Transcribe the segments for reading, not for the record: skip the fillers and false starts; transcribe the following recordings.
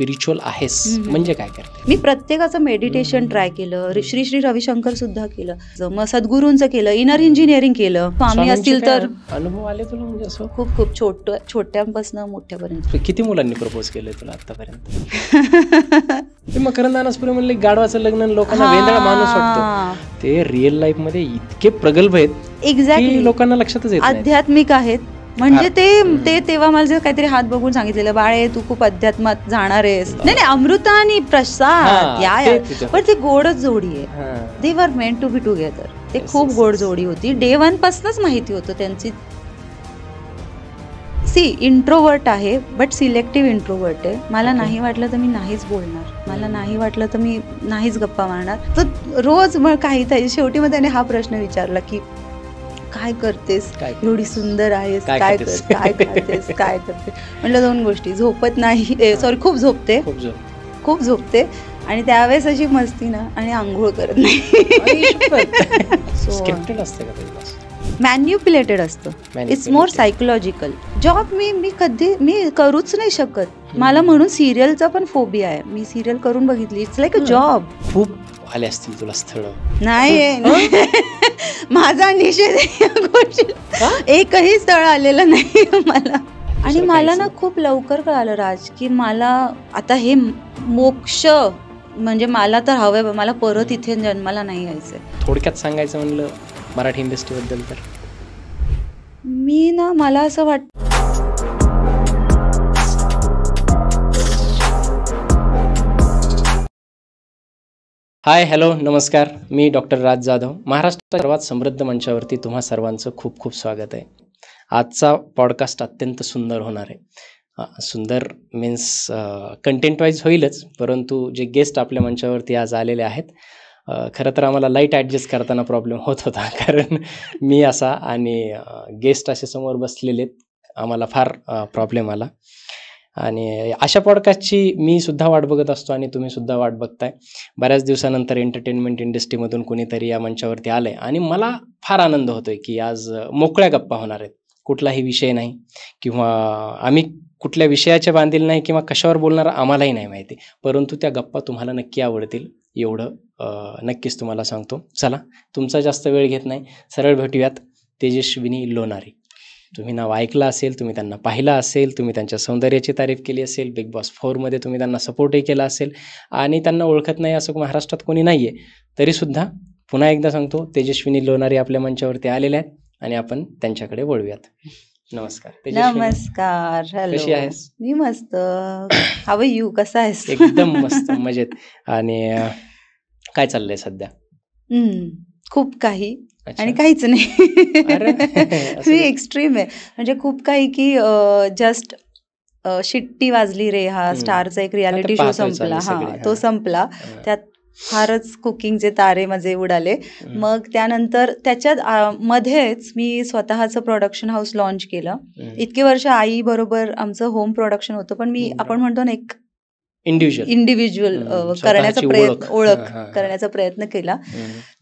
Spiritual आहेस म्हणजे काय करते? मी प्रत्येकाचं मेडिटेशन ट्राय केलं, श्री श्री रविशंकर सुद्धा केलं, मग सद्गुरूंचं केलं, इनर इंजिनिअरिंग केलं, स्वामी असतील तर. अनुभव आले तुला म्हणजे असं? खूप खूप छोट्यापासून मोठ्यापर्यंत. किती मुलांनी प्रपोज केलंय तुला आतापर्यंत? मकरंद अनासपुरे म्हणले गाढवाचं लग्न लोकांना वेंदळा माणूस वाटतो, ते रिअल लाईफ मध्ये इतके प्रगल्भ आहेत एक्झॅक्टली, लोकांना लक्षातच येत नाही. आध्यात्मिक आहेत म्हणजे ते तेव्हा मला काहीतरी हात बघून सांगितलेलं, बाळे तू खूप अध्यात्मात जाणार आहेस. नाही अमृता आणि प्रसाद या पण ती गोडच जोडी आहे. दे वर मेंट टू बी टुगेदर. ते खूप गोड जोडी होती. डे 1 पासूनच माहिती होतं त्यांची. सी इंट्रोवर्ट आहे बट सिलेक्टिव्ह इंट्रोवर्ट आहे. मला नाही वाटलं तर मी नाहीच बोलणार, मला नाही वाटलं तर मी नाहीच गप्पा मारणार. तर रोज मग काही शेवटी मग त्याने हा प्रश्न विचारला की काय करतेस, एवढी सुंदर आहेस, काय करतेस, काय करते. म्हटलं 2 गोष्टी, झोपत नाही, सॉरी खूप झोपते आणि त्यावेळेस अशी मस्ती ना, आणि आंघोळ करत नाही. मॅन्युप्युलेटेड असतं. It's more psychological. जॉब मी करूच नाही शकत. मला म्हणून सिरियलचा पण फोबिया आहे. मी सिरियल करून बघितली. It's like a job. खूप आले असतील तुला स्थळ? नाही, माझा निषेध एकही स्थळ आलेलं नाही मला. आणि मला ना खूप लवकर कळालं राज की मला आता हे मोक्ष म्हणजे मला तर हवंय, मला परत इथे जन्माला नाही यायचंय. थोडक्यात सांगायचं म्हणलं मराठी इंडस्ट्री बद्दल तर मला असं वाटतं, हाय, हॅलो, नमस्कार. मी डॉक्टर राज जाधव. महाराष्ट्राच्या सर्वात समृद्ध मंचावरती तुम्हा सर्वांचं खूप खूप स्वागत आहे. आजचा पॉडकास्ट अत्यंत सुंदर होणार आहे. सुंदर मीन्स कंटेंट वाईज होईलच, परंतु जे गेस्ट आपल्या मंचावरती आज आलेले आहेत, खरं तर आम्हाला लाईट ॲडजस्ट करताना प्रॉब्लेम होत होता, कारण मी असा आणि गेस्ट असे समोर बसलेले, आम्हाला फार प्रॉब्लेम आला. आणि अशा पॉडकास्टची मी सुद्धा वाट बघत असतो आणि तुम्ही सुद्धा वाट बघताय. बऱ्याच दिवसानंतर एंटरटेनमेंट इंडस्ट्रीमधून कोणीतरी या मंचावरती आलं आहे आणि मला फार आनंद होतोय की आज मोकळ्या गप्पा होणार आहेत. कुठलाही विषय नाही किंवा आम्ही कुठल्या विषयाच्या बांधील नाही किंवा कशावर बोलणार आम्हालाही नाही माहिती, परंतु त्या गप्पा तुम्हाला नक्की आवडतील एवढं नक्कीच तुम्हाला सांगतो. चला, तुमचा जास्त वेळ घेत नाही, सरळ भेटूयात तेजस्विनी लोणारी. तुम्ही नाव ऐकलं असेल, तुम्ही त्यांना पाहिलं असेल, तुम्ही त्यांच्या सौंदर्याची तारीफ केली असेल, बिग बॉस 4मध्ये तुम्ही त्यांना सपोर्टही केला असेल आणि त्यांना ओळखत नाही असं महाराष्ट्रात कोणी नाही आहे, तरीसुद्धा पुन्हा एकदा सांगतो, तेजस्विनी लोणारी आपल्या मंचावरती आलेल्या आहेत आणि आपण त्यांच्याकडे वळूयात. नमस्कार. नमस्कार. हॅलो. कशी आहेस? मी मस्त. हाव यू, कसा आहेस? एकदम मस्त, मजेत. आणि काय चाललंय सध्या? खूप काही आणि काहीच नाही. मी एक्स्ट्रीम आहे, म्हणजे खूप काही की जस्ट शिट्टी वाजली रे, हा स्टारचा एक रियालिटी शो संपला, तो संपला, त्यात फारच कुकिंगचे तारे माझे उडाले. मग त्यानंतर त्याच्यात मध्येच मी स्वतःचं प्रोडक्शन हाऊस लॉन्च केलं. इतके वर्ष आई बरोबर आमचं होम प्रोडक्शन होतं, पण मी आपण म्हणतो ना एक इंडिव्हिज्युअल करण्याचा ओळख करण्याचा प्रयत्न केला.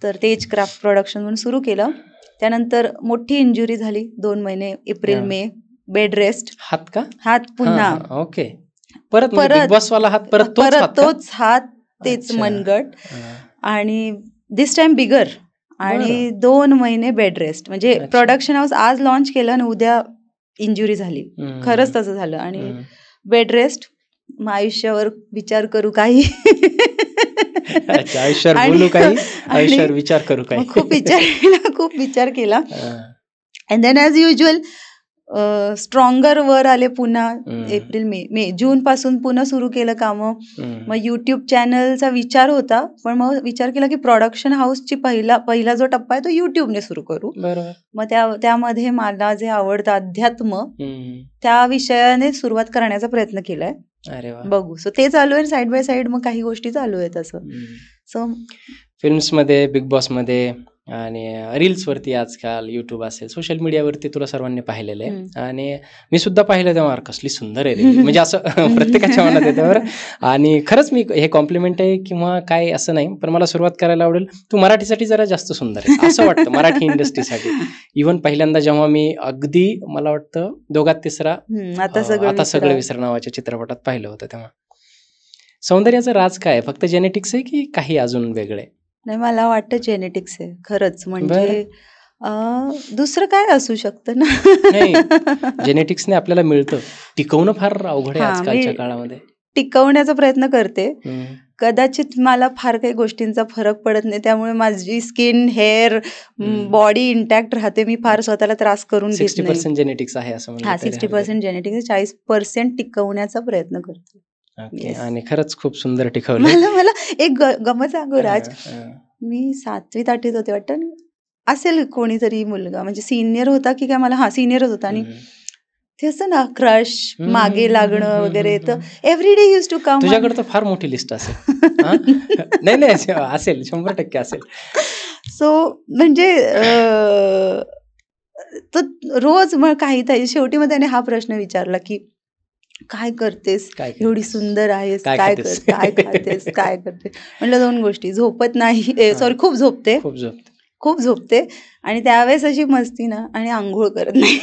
तर तेज क्राफ्ट प्रोडक्शन म्हणून सुरू केलं. त्यानंतर मोठी इंजुरी झाली, 2 महिने, एप्रिल मे, बेड रेस्ट. हात पुन्हा ओके, परत बिग बॉस वाला हात, परत तोच हात, तेच मनगट, आणि दिस टाइम बिगर, आणि 2 महिने बेड रेस्ट. म्हणजे प्रोडक्शन हाऊस आज लॉन्च केलं आणि उद्या इंजुरी झाली. खरंच तसं झालं. आणि बेड रेस्ट. मग आयुष्यावर विचार करू काही, आयुष्यावर विचार करू काही, खूप विचार केला. And then as usual stronger वर आले पुन्हा. एप्रिल मे जून पासून पुन्हा सुरू केलं कामं. मग युट्यूब चॅनलचा विचार होता, पण मग विचार केला की प्रोडक्शन हाऊसची पहिला जो टप्पा आहे तो युट्यूबने सुरू करू. मग त्यामध्ये मला जे आवडतं अध्यात्म, त्या विषयाने सुरुवात करण्याचा प्रयत्न केलाय. बघू. सो ते चालू आहे, साईड बाय साईड मग काही गोष्टी चालू आहेत असं. सो फिल्म्समध्ये, बिग बॉसमध्ये आणि रील्सवरती, आजकाल युट्यूब असेल, सोशल मीडियावरती तुला सर्वांनी पाहिलेलं आहे आणि मी सुद्धा पाहिलं, तेव्हा कसली सुंदर आहे रे, म्हणजे असं प्रत्येकाच्या मनात येतं बरं. आणि खरंच मी हे कॉम्प्लिमेंट आहे किंवा काय असं नाही, पण मला सुरुवात करायला आवडेल, तू मराठीसाठी जरा जास्त सुंदर आहे असं वाटतं, मराठी इंडस्ट्रीसाठी. इव्हन पहिल्यांदा जेव्हा मी अगदी मला वाटतं 2ात 3रा आता सगळं विसर नावाच्या चित्रपटात पाहिलं होतं, तेव्हा सौंदर्याचं राज काय फक्त जेनेटिक्स आहे की काही अजून वेगळे? नाही, मला वाटतं जेनेटिक्स आहे खरंच. म्हणजे दुसरं काय असू शकतं नाही, ना. जेनेटिक्सने आपल्याला मिळतं, टिकवणं फार अवघड आहे मी आजकालच्या काळामध्ये. टिकवण्याचा प्रयत्न करते. कदाचित मला फार काही गोष्टींचा फरक पडत नाही, त्यामुळे माझी स्किन, हेअर, बॉडी इंटॅक्ट राहते. मी फार स्वतःला त्रास करून घेत नाही. 60% जेनेटिक्स आहे असं म्हणलं. 60% जेनेटिक्स, 40% टिकवण्याचा प्रयत्न करते. ओके. आणि खरंच खूप सुंदर टिकवलं. मला एक गमत सांगू राज. मी 7वीत 8वीत होते वाटतं, असेल कोणीतरी मुलगा, म्हणजे सिनियर होता की काय, मला सिनियरच होता. आणि ते असं ना क्रश, मागे लागणं वगैरे, तर every day use to come. तुझ्याकडे तर फार मोठी लिस्ट असेल. नाही असेल, 100% असेल. सो म्हणजे तो रोज मग काही शेवटी मग त्याने हा प्रश्न विचारला की काय करतेस, एवढी सुंदर आहेस, काय खातेस, काय करतेस. म्हटलं 2 गोष्टी, झोपत नाही, सॉरी खूप झोपते आणि त्यावेळेस अशी मस्ती ना, आणि आंघोळ करत नाही.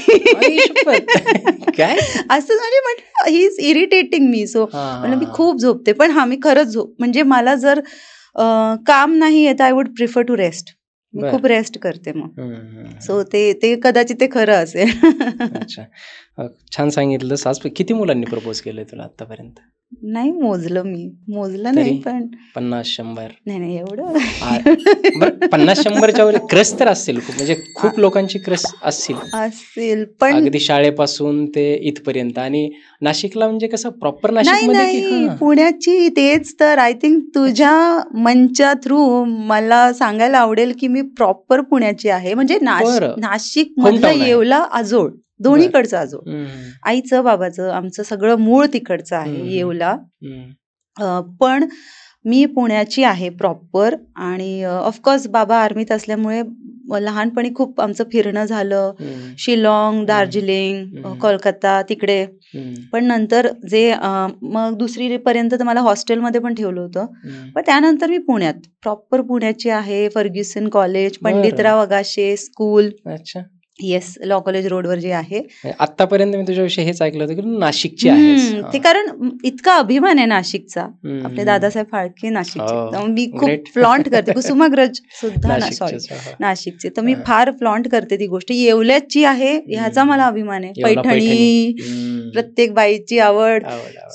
काय असं म्हणजे म्हटलं he is irritating me. So म्हटलं मी खूप झोपते, पण मी खरंच म्हणजे मला जर काम नाही येत, I would prefer to rest. मी खूप रेस्ट करते मग. सो ते कदाचित ते खरं असेल. अच्छा, छान सांगितलं. आज किती मुलांनी प्रपोज केलंय तुला आतापर्यंत? नाही मोजलं नाही, पण 50-100? नाही एवढं. 50-100च्या वर क्रश तर असतील खूप, म्हणजे खूप लोकांची क्रश असतील, पण अगदी शाळेपासून ते इथपर्यंत. आणि नाशिकला म्हणजे कसं प्रॉपर नाशिकमध्ये की पुण्याची? तेच तर आय थिंक तुझ्या मंचा थ्रू मला सांगायला आवडेल की मी प्रॉपर पुण्याची आहे. म्हणजे नाशिक मधलं येवला, आजोळ, दोन्हीकडचं आजोळ. आईचं बाबाचं आमचं सगळं मूळ तिकडचं आहे, येवला. पण मी पुण्याची आहे प्रॉपर. आणि ऑफकोर्स बाबा आर्मीत असल्यामुळे लहानपणी खूप आमचं फिरणं झालं, शिलाँग, दार्जिलिंग, कोलकाता तिकडे. पण नंतर मग 2री पर्यंत तर मला हॉस्टेलमध्ये पण ठेवलं होतं. पण त्यानंतर मी पुण्यात प्रॉपर पुण्याची आहे. Fergusson college, Panditrao Agashe school, yes, law college रोडवर जे आहे. आतापर्यंत मी तुझ्याविषयी हेच ऐकलं होतं की नाशिकची आहे. ते कारण इतका अभिमान आहे नाशिकचा. आपले दादासाहेब फाळके नाशिकचे, मी खूप फ्लॉन्ट करते. कुसुमाग्रज सुद्धा नाशिकचे, तर मी फार फ्लॉन्ट करते ती गोष्ट. येवल्याची आहे ह्याचा मला अभिमान आहे. पैठणी, प्रत्येक बाईची आवड.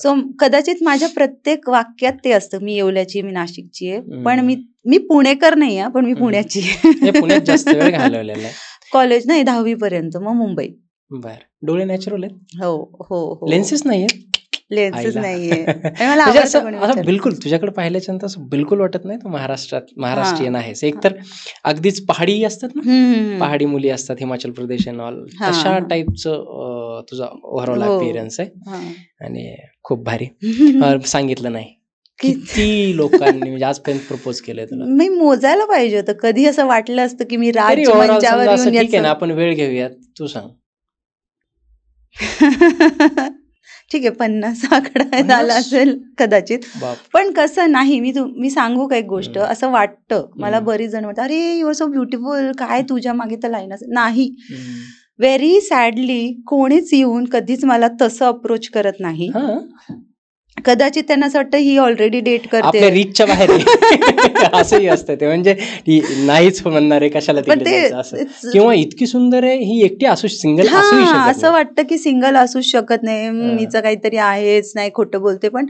सो कदाचित माझ्या प्रत्येक वाक्यात ते असतं, मी येवल्याची, मी नाशिकची आहे. पण मी पुणेकर नाही आहे, पण मी पुण्याची आहे. पुण्यात जास्त वेळ घालवलेला आहे. कॉलेज नाही 10वी पर्यंत, मग मुंबई. डोळे नॅचरल आहेत? हो. लेन्सेस नाहीये? लेन्सेस नाहीये. बिलकुल तुझ्याकडे पाहिल्याच्यानंतर असं बिलकुल वाटत नाही तू महाराष्ट्रीयन आहेस. एकतर अगदीच पहाडी असतात ना, पहाडी मुली असतात, हिमाचल प्रदेश अँड ऑल, तशा टाईपचं तुझा ओव्हरऑल अपीअरन्स आहे. आणि खूप भारी. सांगितलं नाही किती लोकांनी म्हणजे आजपर्यंत प्रपोज केलंय तुला? मी मोजायला पाहिजे होतं. कधी असं वाटलं असतं की मी राजमंचावर येऊन, ठीक आहे ना, आपण वेळ घेऊयात, तू सांग. ठीक आहे, 50 आकडा झाला असेल कदाचित. पण कसं नाही, मी सांगू का एक गोष्ट, असं वाटतं मला, बरीच जण म्हणतात अरे यू आर सो ब्युटिफुल, काय तुझ्या मागे तर लाईन असेल. नाही, व्हेरी सॅडली कोणीच येऊन कधीच मला तसं अप्रोच करत नाही. कदाचित त्यांना असं वाटतं ही ऑलरेडी डेट करते, आपल्या रीचच्या बाहेर असंही असतं ते, म्हणजे नाहीच म्हणणार आहे कशाला तिकडे, किंवा इतकी सुंदर आहे ही एकटी असू, सिंगल असं वाटतं की सिंगल असू शकत नाही, हिचं काहीतरी आहेच, नाही खोटं बोलते. पण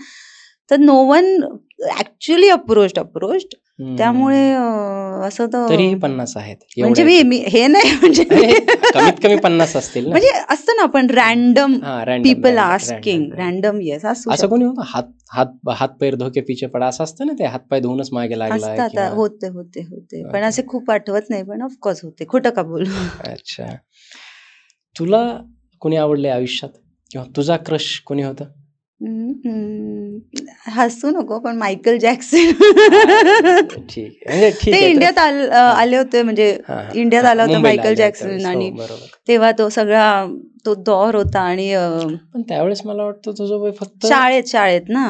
तर नो वन ऍक्च्युअली अप्रोच्ड. त्यामुळे असं तर तरी 50 आहेत, म्हणजे मी हे नाही, म्हणजे कमीत कमी 50 असतील, म्हणजे असतं ना आपण random people asking, random. Yes, असं कोणी होतं हात पैर धोके पिछे पडा, असं असतं ना, ते हात पाय धुवूनच मागे लागला. होते पण असे खूप आठवत नाही, पण ऑफकोर्स होते, खोटं का बोलू. अच्छा, तुला कोणी आवडले आयुष्यात, किंवा तुझा क्रश कोणी होता? हसू नको, पण मायकल जॅक्सन. ठीक ते इंडियात आले होते, म्हणजे इंडियात आला होता मायकल जॅक्सन, आणि तेव्हा तो सगळा तो दौर होता. आणि पण त्यावेळेस मला वाटतं तुझं वय फक्त शाळेत ना,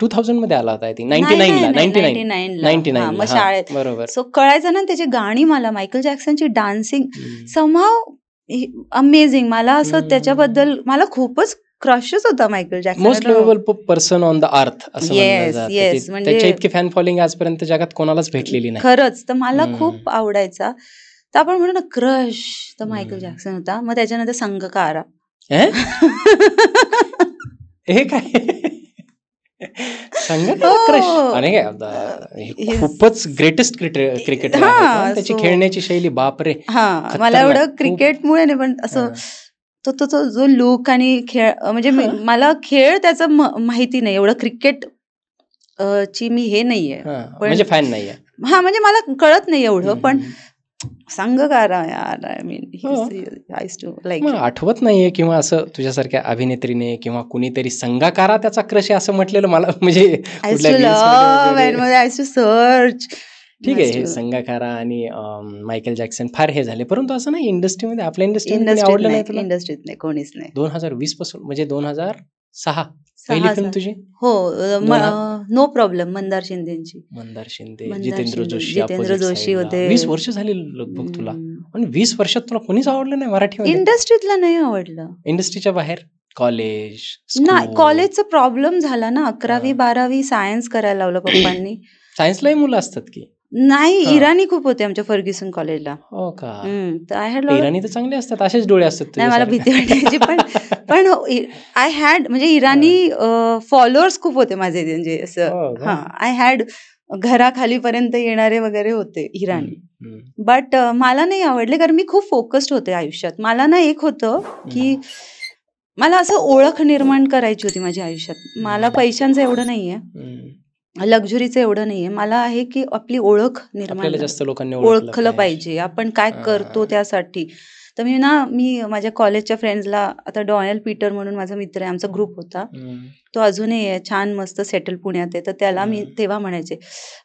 2000 मध्ये आला होता, आय थिंक 99ला. मग शाळेत, बरोबर. सो कळायचं ना त्याची गाणी. मला मायकल जॅक्सनची डान्सिंग समहाव अमेझिंग. मला असं त्याच्याबद्दल मला खूपच क्रशच होता Michael Jackson. Most lovable person on the earth असं म्हणलं येस जातं. येस, त्याच्या म्हणजे इतकी फॅन फॉलोइंग आजपर्यंत जगात कोणालाच भेटलेली नाही. खरंच. तर मला हम्म. खूप आवडायचा. तर आपण म्हणू ना क्रश, तर मायकल हम्म. जॅक्सन होता. मग त्याच्यानंतर संगकारा. हे काय संगकारा क्रश आणि खूपच ग्रेटेस्ट क्रिकेटर आहे. त्याची खेळण्याची शैली बापरे. मला एवढं क्रिकेटमुळे नाही, पण असं तो जो लुक आणि खेळ, म्हणजे मला खेळ त्याचा माहिती नाही एवढं, क्रिकेट ची मी हे नाहीये, म्हणजे फॅन नाहीये. म्हणजे मला कळत नाही एवढं, पण संगकारा यार, आय मीन आठवत नाहीये किंवा असं तुझ्यासारख्या अभिनेत्रीने किंवा कुणीतरी संगकारा त्याचा क्रश आहे असं म्हटलेलं मला, म्हणजे सर्च. ठीक आहे, हे संगकारा आणि मायकल जॅक्सन फार हे झाले, परंतु असं नाही इंडस्ट्रीमध्ये, आपल्या इंडस्ट्रीमध्ये आवडलं नाही तुला? इंडस्ट्रीत नाही, कोणीच नाही. 2020 पासून, म्हणजे 2006 पहिली फिल्म तुझी? हो, नो प्रॉब्लेम, मंदार शिंदेची. मंदार शिंदे, जितेंद्र जोशी होते. 20 वर्ष झाली लगभग तुला, आणि 20 वर्षात तुला कोणीच आवडलं नाही मराठीमध्ये? इंडस्ट्रीतला नाही आवडलं. इंडस्ट्रीच्या बाहेर कॉलेज? नाही, कॉलेजचा प्रॉब्लेम झाला ना, 11वी 12वी सायन्स करायला लावलं पप्पांनी. सायन्सलाही मुलं असतात की? नाही, इराणी खूप होते आमच्या फर्ग्युसन कॉलेजला. हो का? इराणी तर चांगले असतात, असेच डोळे असतात. नाही, मला भीती वाटायची, पण आय हॅड, म्हणजे इराणी फॉलोअर्स खूप होते माझे, म्हणजे असं आय हॅड घराखालीपर्यंत येणारे वगैरे होते इराणी. बट मला नाही आवडले, कारण मी खूप फोकस्ड होते आयुष्यात. मला ना एक होतं की मला असं ओळख निर्माण करायची होती माझ्या आयुष्यात. मला पैशांचं एवढं नाहीये, लक्झरीचं एवढं नाहीये. मला आहे की आपली ओळख निर्माण, जास्त लोकांनी ओळखलं पाहिजे, आपण काय करतो त्यासाठी. तर मी माझ्या कॉलेजच्या फ्रेंड्सला, आता डॉनेल पीटर म्हणून माझा मित्र आहे, आमचा ग्रुप होता, तो अजूनही आहे, छान मस्त सेटल पुण्यात आहे. तर त्याला मी तेव्हा म्हणायचे,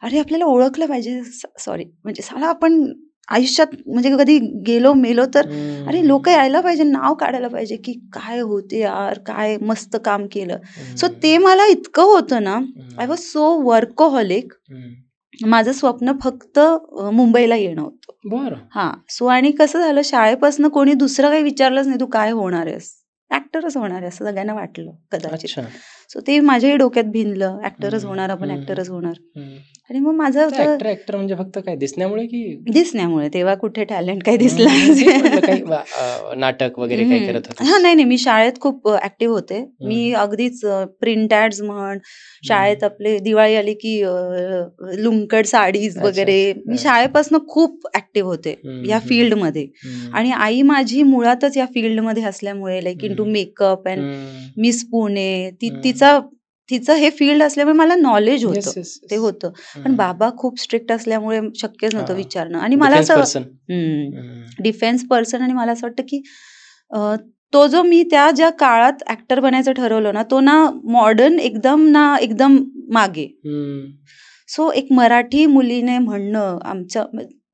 अरे आपल्याला ओळखलं पाहिजे, सॉरी म्हणजे साला आपण आयुष्यात म्हणजे कधी गेलो मेलो तर अरे लोक यायला पाहिजे, नाव काढायला पाहिजे की काय होते यार, काय मस्त काम केलं. सो ते मला इतकं होतं ना, आय वॉज सो वर्कोहॉलिक. माझं स्वप्न फक्त मुंबईला येणं होतं. सो आणि कसं झालं, शाळेपासून कोणी दुसरं काही विचारलंच नाही, तू काय होणार आहेस? ऍक्टरच होणार आहे असं सगळ्यांना वाटलं कदाचित. सो ते माझ्याही डोक्यात भिनलं, ऍक्टरच होणार, आपण ऍक्टरच होणार. आणि मग माझं ऍक्टर म्हणजे फक्त काय दिसण्यामुळे की? दिसण्यामुळे. तेव्हा कुठे टॅलेंट काही दिसलं, नाटक वगैरे काय करत होते? नाही, मी शाळेत खूप ऍक्टिव्ह होते. मी अगदीच प्रिंट ऍड्स म्हण, शाळेत आपले दिवाळी आली की लुंकड साडीज वगैरे, मी शाळेपासून खूप ऍक्टिव्ह होते या फील्डमध्ये. आणि आई माझी मुळातच या फील्डमध्ये असल्यामुळे, like into makeup and miss Pune, तिचं हे फील्ड असल्यामुळे मला नॉलेज होतं, ते होतं. पण बाबा खूप स्ट्रिक्ट असल्यामुळे शक्यच नव्हतं विचारणं. आणि मला असं डिफेन्स पर्सन, आणि मला असं वाटतं की तो जो मी ज्या काळात ऍक्टर बनायचं ठरवलं ना, तो ना मॉडर्न एकदम मागे. सो एक मराठी मुलीने म्हणणं,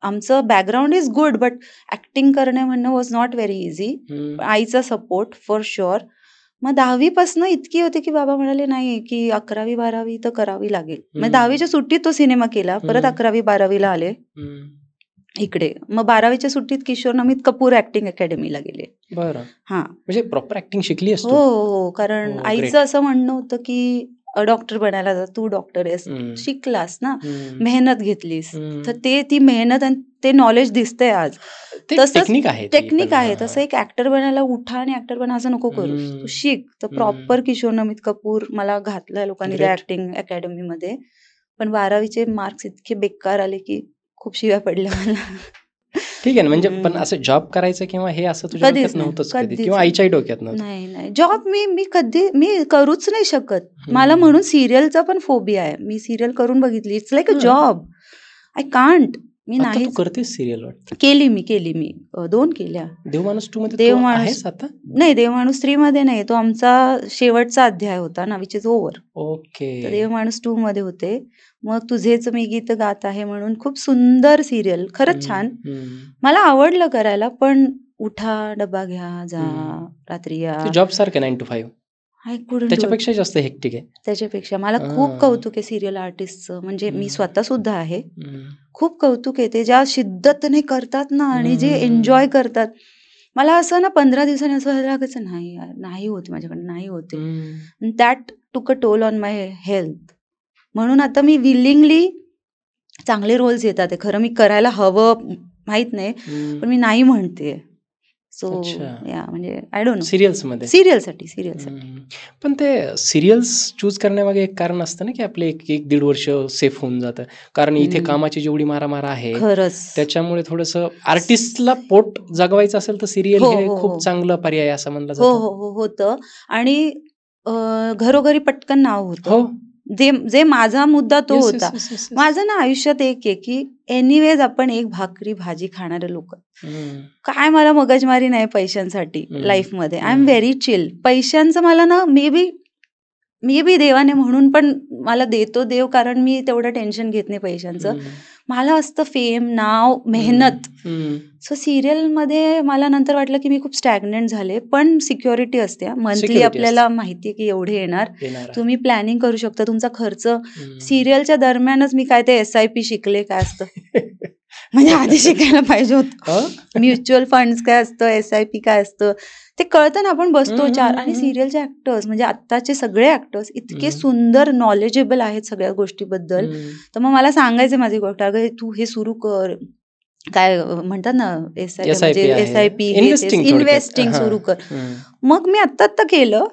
आमचं background is good, but acting करणं म्हणणं वॉज नॉट व्हेरी इझी. आईचा सपोर्ट फॉर शुअर. मग 10वी पासून इतकी होती की बाबा म्हणाले नाही की 11वी 12वी तर करावी लागेल. मग 10वीच्या सुट्टीत तो सिनेमा केला, परत 11वी 12वीला आले इकडे. मग 12वीच्या सुट्टीत किशोर नमित कपूर ऍक्टिंग अकॅडमीला गेले. बरं, म्हणजे प्रॉपर ऍक्टिंग शिकली? हो, कारण आईचं असं म्हणणं होतं की डॉक्टर बनायला जा, तू डॉक्टर आहेस, शिकलास ना, मेहनत घेतलीस, तर ती मेहनत आणि ते नॉलेज दिसतंय आज. टेक्निक आहे. तसं एक ऍक्टर बनायला उठा आणि ऍक्टर बना असं नको करू, तू शिक. तर प्रॉपर किशोर नमित कपूर मला घातलं लोकांनी त्या ऍक्टिंग अकॅडमीमध्ये. पण 12वीचे मार्क्स इतके बेकार आले की खूप शिव्या पडल्या मला. ठीक आहे ना, म्हणजे पण असं जॉब करायचं किंवा हे असं तुझ्या डोक्यात नव्हतंच कधी, किंवा आईच्याही डोक्यात नव्हतं? नाही, जॉब मी करूच नाही शकत. मला म्हणून सिरियलचा पण फोबिया आहे. मी सिरियल करून बघितली, it's like a job, I can't. मी नाही करतेस सिरियल? वाटतं केली मी 2 केल्या. देवमाणूस 2 मध्ये आहेस आता? नाही, देवमाणूस 3 मध्ये नाही, तो आमचा शेवटचा अध्याय होता ना, विच इज ओव्हर. ओके. तर देवमाणूस 2 मध्ये होते. मग तुझेच मी गीत गात आहे म्हणून खूप सुंदर सिरियल, खरंच छान. मला आवडलं करायला, पण उठा, डबा घ्या, जा, रात्री या. जॉब सारखं 9 to 5? त्याच्यापेक्षा जास्त हेक्टिक आहे. त्याच्यापेक्षा मला खूप कौतुक आहे सिरियल आर्टिस्टचं. म्हणजे मी स्वतः सुद्धा आहे, खूप कौतुक आहे. ते ज्या शिद्दतीने करतात ना, आणि जे एन्जॉय करतात. मला असं ना 15 दिवसांनी असं व्हायला लागायचं, नाही यार, नाही होते माझ्याकडे, नाही होते. दॅट टूक a toll on my health. म्हणून आता मी विलिंगली, चांगले रोल्स येतात, ते खरं मी करायला हवं माहित नाही, पण मी नाही म्हणते. सो या म्हणजे आय डोंट नो, सिरियल्समध्ये सिरियलसाठी. पण ते सिरियल्स चूज करण्यामागे एक कारण असतं ना, की आपले 1-1.5 वर्ष सेफ होऊन जातं. कारण इथे कामाची जेवढी मारामार आहे, खरंच त्याच्यामुळे थोडंसं आर्टिस्टला पोट जगवायचं असेल तर सिरियल हे खूप चांगलं पर्याय असं म्हणलं जातं. होतं. आणि घरोघरी पटकन नाव होतं. जे माझा मुद्दा तो होता. माझं ना आयुष्यात एक आहे की एनिवेज आपण एक भाकरी भाजी खाणारे लोक, काय मला मगजमारी नाही पैशांसाठी लाईफमध्ये. I am very chill. पैशांचं मला ना मे बी देवाने म्हणून पण मला देतो देव, कारण मी तेवढं टेन्शन घेत नाही पैशांचं. मला असतं फेम, नाव, मेहनत. सो सिरियलमध्ये मला नंतर वाटलं की मी खूप स्टॅग्नंट झाले, पण सिक्युरिटी असते. मंथली आपल्याला माहिती आहे की एवढे येणार, तुम्ही प्लॅनिंग करू शकता तुमचा खर्च. सिरियलच्या दरम्यानच मी काय ते SIP शिकले काय असतं, म्हणजे आधी शिकायला पाहिजे होतं. म्युच्युअल फंड्स काय असतं, SIP काय असतं ते कळतं ना. आपण बसतो चार, आणि सिरियलचे ऍक्टर्स म्हणजे आत्ताचे सगळे ऍक्टर्स इतके सुंदर नॉलेजेबल आहेत सगळ्या गोष्टीबद्दल. तर मग मला सांगायचे माझे गोष्ट, अगं तू हे सुरू कर, काय म्हणतात ना SIP इन्व्हेस्टिंग सुरू कर. मग मी आत्ता केलं,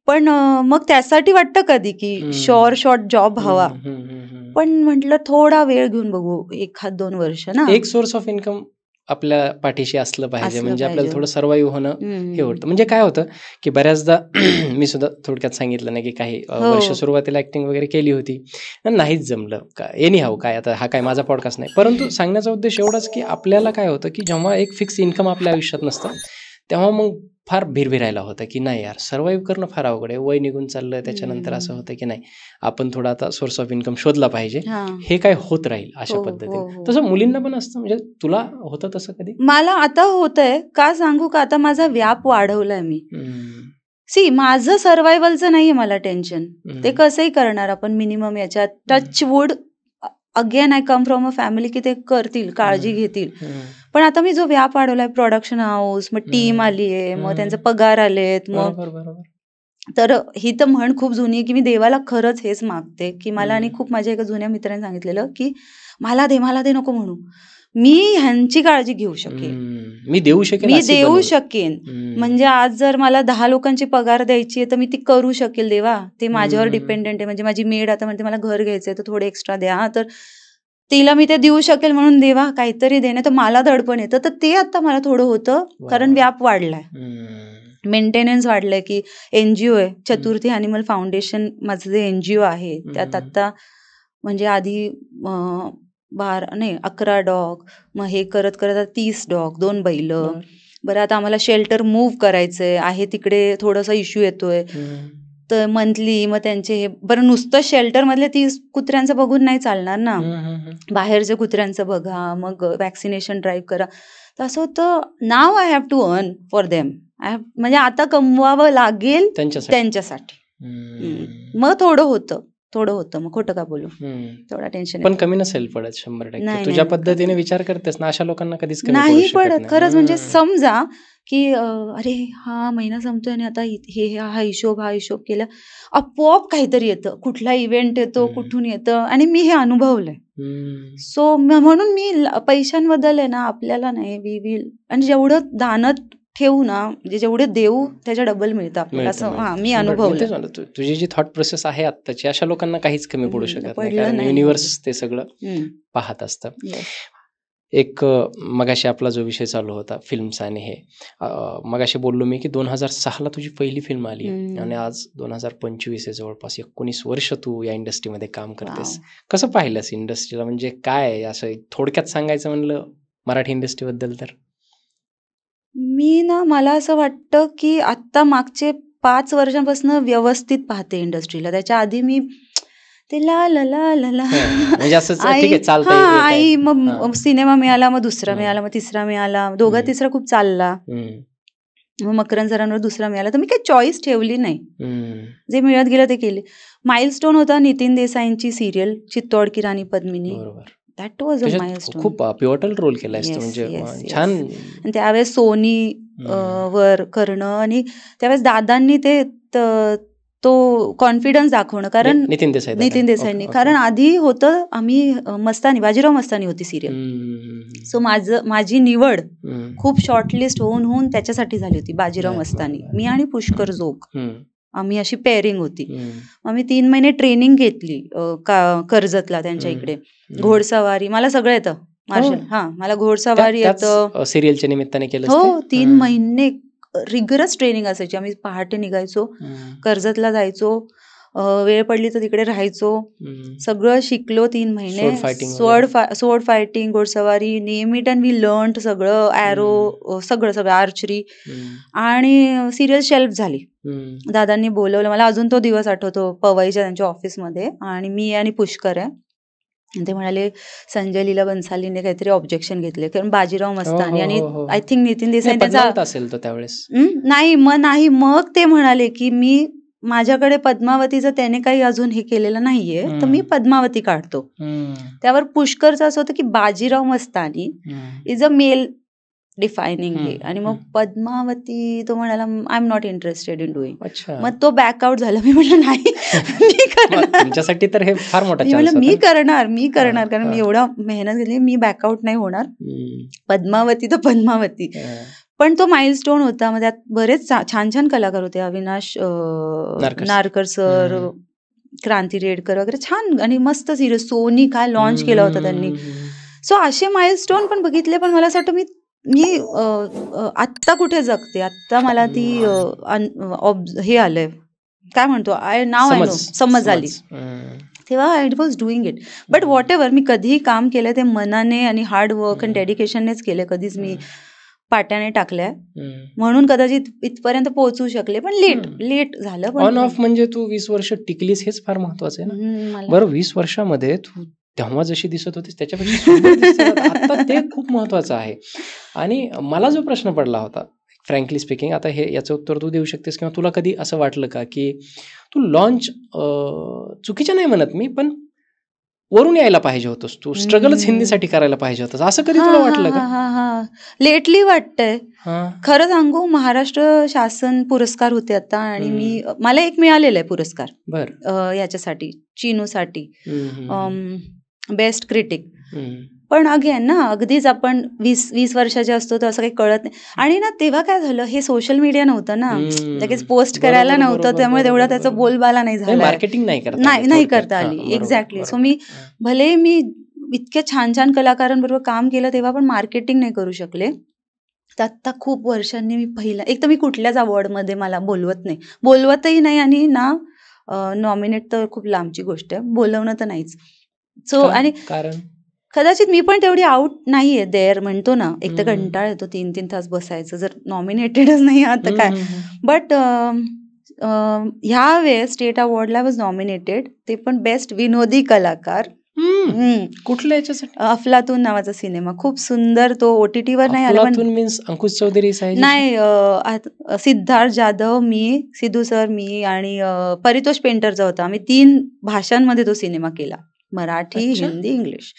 पण मग त्यासाठी वाटतं कधी की शॉर्ट जॉब हवा, पण म्हटलं थोडा वेळ घेऊन बघू, 1-2 वर्ष ना. एक सोर्स ऑफ इन्कम आपल्या पाठीशी असलं पाहिजे, म्हणजे आपल्याला थोडं सर्वाईव्ह होणं हे होतं. म्हणजे काय होतं की बऱ्याचदा मी सुद्धा थोडक्यात सांगितलं नाही की काही वर्ष सुरुवातीला ऍक्टिंग वगैरे केली होती, नाहीच जमलं. एनी हाऊ काय, आता हा काय माझा पॉडकास्ट नाही, परंतु सांगण्याचा उद्देश एवढाच की आपल्याला काय होतं की जेव्हा एक फिक्स इन्कम आपल्या आयुष्यात नसतं, तेव्हा मग फार भिरभिरायला होतं की नाही यार, सर्वाईव्ह करणं फार अवघड आहे, वय निघून चाललं, त्याच्यानंतर असं होतं की नाही आपण थोडा आता सोर्स ऑफ इन्कम शोधला पाहिजे, हे काय होत राहील अशा पद्धतीने. तसं मुलींना पण असतं, म्हणजे तुला होतं तसं कधी? मला आता होतंय का सांगू का, आता माझा व्याप वाढवलाय मी. माझं सर्वायवलचं नाहीये मला टेन्शन, ते कसंही करणार आपण मिनिमम याच्यात. Touch wood, again I come from a family की ते करतील, काळजी घेतील. पण आता मी जो व्याप वाढवलाय, प्रोडक्शन हाऊस, मग टीम आलीये, मग त्यांचे पगार आलेत, मग तर ही तर म्हण खूप जुनी आहे की मी देवाला खरंच हेच मागते की मला, आणि खूप माझ्या एका जुन्या मित्राने सांगितलेलं की मला दे नको म्हणू, मी ह्यांची काळजी घेऊ शकेन, मी देऊ शकेन. म्हणजे आज जर मला 10 लोकांची पगार द्यायची आहे तर मी ती करू शकेल. देवा, ते माझ्यावर डिपेंडेंट आहे. म्हणजे माझी मेड आता म्हणते मला घर घ्यायचंय तर थोडे एक्स्ट्रा द्या, तर तिला मी ते देऊ शकेल, म्हणून देवा काहीतरी देणे. तर मला दडपण येतं, तर ते आता मला थोडं होतं, कारण व्याप वाढलाय, मेंटेनन्स वाढलंय. की NGO आहे चतुर्थी ॲनिमल फाउंडेशन, माझं जे NGO आहे त्यात आता म्हणजे आधी 11 डॉग, मग हे करत करत 30 डॉग, 2 बैल. बरं, आता आम्हाला शेल्टर मूव्ह करायचंय आहे, तिकडे थोडासा इश्यू येतोय, तर मंथली मग त्यांचे हे. बरं, नुसतं शेल्टर मधले 30 कुत्र्यांचं बघून नाही चालणार ना, बाहेरच्या कुत्र्यांचं बघा, मग वॅक्सिनेशन ड्राईव्ह करा. तर असं होतं, now I have to earn for them. म्हणजे आता कमवावं लागेल त्यांच्यासाठी. मग थोडं होतं, मग खोटं का बोलू, थोडा टेन्शन. पण कमी नसेल पडत 100%. तुझ्या पद्धतीने विचार करतेस ना, अशा लोकांना कधीच नाही पडत खरंच. म्हणजे समजा की अरे हा महिना संपतोय आणि आता हा हिशोब केला, आपोआप काहीतरी येतं, कुठला इव्हेंट येतो, कुठून येतं, आणि मी हे अनुभवलंय. सो म्हणून मी पैशांबद्दल आहे ना, आपल्याला नाही, वी विल, आणि जेवढं दानत ठेवू ना, म्हणजे जेवढे देऊ त्याच्या डबल मिळतं आपल्याला, असं मी अनुभवलं. तुझी जी थॉट प्रोसेस आहे आत्ताची, अशा लोकांना काहीच कमी पडू शकत नाही, कारण युनिव्हर्स ते सगळं पाहत असतं. एक मगाशी आपला जो विषय चालू होता फिल्म्स, आणि हे मगाशी बोललो मी की 2006ला तुझी पहिली फिल्म आली, आणि आज 2025 आहे, जवळपास 19 वर्ष तू या इंडस्ट्रीमध्ये काम करतेस. कसं पाहिलंस इंडस्ट्रीला, म्हणजे काय असं थोडक्यात सांगायचं म्हणलं मराठी इंडस्ट्रीबद्दल तर? मी ना, मला असं वाटतं की आत्ता मागचे 5 वर्षांपासून व्यवस्थित पाहते इंडस्ट्रीला. त्याच्या आधी मी ते ला ला ला ला ला म्हणजे असं ठीक आहे, चालतंय, आई, मग सिनेमा मिळाला, मग दुसरा मिळाला, मग तिसरा मिळाला, दोघा तिसरा खूप चालला, मग मकरंद सरांवर दुसरा मिळाला, तर मी काही चॉईस ठेवली नाही, जे मिळत गेलं ते केले. माइलस्टोन होता Nitin देसाईंची serial Chittod ki Rani Padmini, that was a milestone. खूप पिव्हटल रोल केलाय म्हणजे छान. आणि त्यावेळेस सोनी वर करणं आणि त्यावेळेस दादांनी तो कॉन्फिडन्स दाखवणं, कारण नितीन देसाईंनी. कारण आधी होतं आम्ही मस्तानी, बाजीराव मस्तानी होती सिरियल. सो माझी निवड खूप शॉर्टलिस्ट होऊन त्याच्यासाठी झाली होती, बाजीराव मस्तानी. मी आणि पुष्कर जोग आम्ही अशी पेअरिंग होती. आम्ही 3 महिने ट्रेनिंग घेतली कर्जतला त्यांच्या इकडे. घोडसवारी मला सगळं येतं, मार्शल. मला घोडसवारी येतं. सिरियलच्या निमित्ताने केलं. हो, 3 महिने रिगरस ट्रेनिंग असायची. आम्ही पहाटे निघायचो, कर्जतला जायचो, वेळ पडली तर तिकडे राहायचो. सगळं शिकलो 3 महिने. स्वॉर्ड फायटिंग, घोडसवारी, name it and we learn सगळं, ॲरो, सगळं आर्चरी. आणि सिरियल शेल्फ झाली. दादांनी बोलवलं मला, अजून तो दिवस आठवतो, पवईच्या त्यांच्या ऑफिसमध्ये. आणि मी आणि पुष्कर आहे. ते म्हणाले संजय लीला बन्सालीने काहीतरी ऑब्जेक्शन घेतले, कारण बाजीराव मस्तानी आणि आय थिंक नितीन देसाई त्याचा असेल तो त्यावेळेस. नाही, मग ते म्हणाले की मी माझ्याकडे पद्मावतीचं त्याने काही अजून हे केलेलं नाहीये, तर मी पद्मावती काढतो. त्यावर पुष्करचं असं होतं की Bajirao Mastani is a mail defining हे, आणि मग पद्मावती तो म्हणाला I am not interested in doing. मग तो बॅकआउट झाला. मी म्हटलं नाही, मी करणार. तुमच्यासाठी तर हे फार मोठा मी म्हटलं मी करणार कारण मी एवढा मेहनत घेतली, मी बॅकआउट नाही होणार. पद्मावती तर पद्मावती. पण तो माइलस्टोन होता. मग त्यात बरेच छान छान कलाकार होते, अविनाश नारकर सर, क्रांती रेडकर वगैरे, छान आणि मस्त सिरियस. सोनी काय लॉन्च केला होता त्यांनी. सो असे माइलस्टोन पण बघितले. पण मला असं वाटतं मी आत्ता कुठे जगते, आत्ता मला ती हे आलंय, काय म्हणतो, आय नो समज आली, तेव्हा I was doing it. But whatever, मी कधीही काम केलं ते मनाने आणि हार्ड वर्क आणि डेडिकेशननेच केलं. कधीच मी पाट्याने टाकल्या, म्हणून कदाचित इथपर्यंत पोहोचू शकले. पण लेट झालं. पण ऑन ऑफ म्हणजे तू 20 वर्ष टिकलीस, हेच फार महत्वाचं आहे ना. बरं, 20 वर्षामध्ये तू तेव्हा जशी दिसत होतीस त्याच्यापेक्षा आता ते खूप महत्वाचं आहे. आणि मला जो प्रश्न पडला होता, फ्रँकली स्पीकिंग, आता हे याचं उत्तर तू देऊ शकतेस, किंवा तुला कधी असं वाटलं का की तू लॉन्च, चुकीचं नाही म्हणत मी, पण वरून यायला पाहिजे होतंस, तू स्ट्रगलच हिंदीसाठी करायला पाहिजे होतंस, असं कधी तुला वाटलं का? लेटली वाटतंय. खरं सांगू, महाराष्ट्र शासन पुरस्कार होते आता, आणि मला एक मिळालेला आहे पुरस्कार याच्यासाठी, चिनूसाठी, बेस्ट क्रिटिक. पण अगेन ना, अगदीच आपण 20 वर्षाचे असतो तर असं काही कळत नाही. आणि ना तेव्हा काय झालं, हे सोशल मीडिया नव्हतं ना, लगेच पोस्ट करायला नव्हतं, त्यामुळे तेवढा त्याचा बोलबाला नाही झाला, मार्केटिंग नाही करता आली. एक्झॅक्टली. सो मी इतक्या छान छान कलाकारांबरोबर काम केलं तेव्हा, पण मार्केटिंग नाही करू शकले. तर आत्ता खूप वर्षांनी मी पहिला, एक तर मी कुठल्याच अवॉर्डमध्ये मला बोलवतही नाही, आणि ना नॉमिनेट तर खूप लांबची गोष्ट आहे, बोलवणं तर नाहीच. सो आणि कारण कदाचित मी पण तेवढी आउट नाहीये देअर, म्हणतो ना, एक तर कंटाळ येतो 3-3 तास बसायचं, जर नॉमिनेटेडच नाही आता काय. बट ह्या वेळेस स्टेट अवॉर्डला वॉज नॉमिनेटेड, ते पण बेस्ट विनोदी कलाकार. कुठल्या याच्यासाठी? अफलातून नावाचा सिनेमा, खूप सुंदर. तो OTT वर नाही आला. अंकुश चौधरी नाही, सिद्धार्थ जाधव, मी, सिद्धू सर, मी आणि परितोष पेंटरचा होता. आम्ही 3 भाषांमध्ये तो सिनेमा केला, मराठी, हिंदी, इंग्लिश.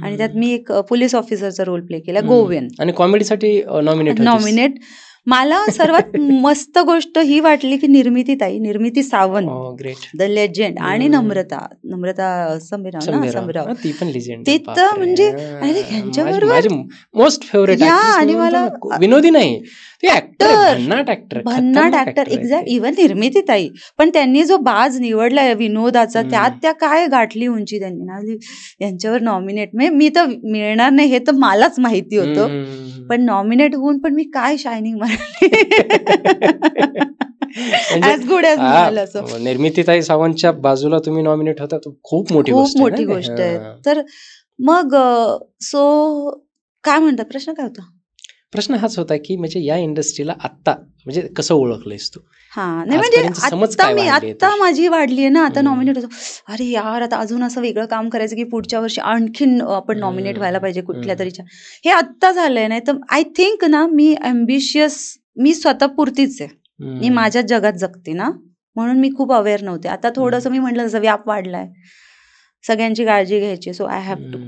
आणि त्यात मी एक पोलीस ऑफिसरचा रोल प्ले केला, गोव्यान. आणि कॉमेडीसाठी नॉमिनेट. मला सर्वात मस्त गोष्ट ही वाटली की निर्मिती सावंत, द लेजेंड, आणि नम्रता संभराव, ती पण लेजेंड. तिथं म्हणजे ह्यांच्याबरोबर मोस्ट फेवरेट. आणि मला विनोदी नाही, भन्नाट ऍक्टर. एक्झॅक्ट. इव्हन निर्मितीताई, पण त्यांनी जो बाज निवडलाय विनोदाचा, त्यात त्या काय गाठली उंची त्यांनी ना, यांच्यावर नॉमिनेट. मी तर मिळणार नाही हे तर मलाच माहिती होतं, पण नॉमिनेट होऊन पण मी काय शायनिंग मारली. ॲज गुड ॲज मिळालं असं. निर्मितीताई सावंतच्या बाजूला तुम्ही नॉमिनेट होता, खूप मोठी गोष्ट आहे. तर मग सो काय म्हणतात, प्रश्न काय होता? प्रश्न हाच होता की म्हणजे या इंडस्ट्रीला आत्ता म्हणजे कसं ओळखलंयस तू? नाही म्हणजे आत्ता माझी वाढली आहे ना, आता नॉमिनेट होतो, अरे यार आता अजून असं वेगळं काम करायचं की पुढच्या वर्षी आणखीन आपण नॉमिनेट व्हायला पाहिजे कुठल्या तरीच्या, हे आत्ता झालंय. नाही तर आय थिंक ना, मी ॲम्बिशियस, मी स्वतःपुरतीच आहे, मी माझ्याच जगात जगते ना, म्हणून मी खूप अवेअर नव्हते. आता थोडंसं मी म्हटलं जसं व्याप वाढलाय, सगळ्यांची काळजी घ्यायची. So I have to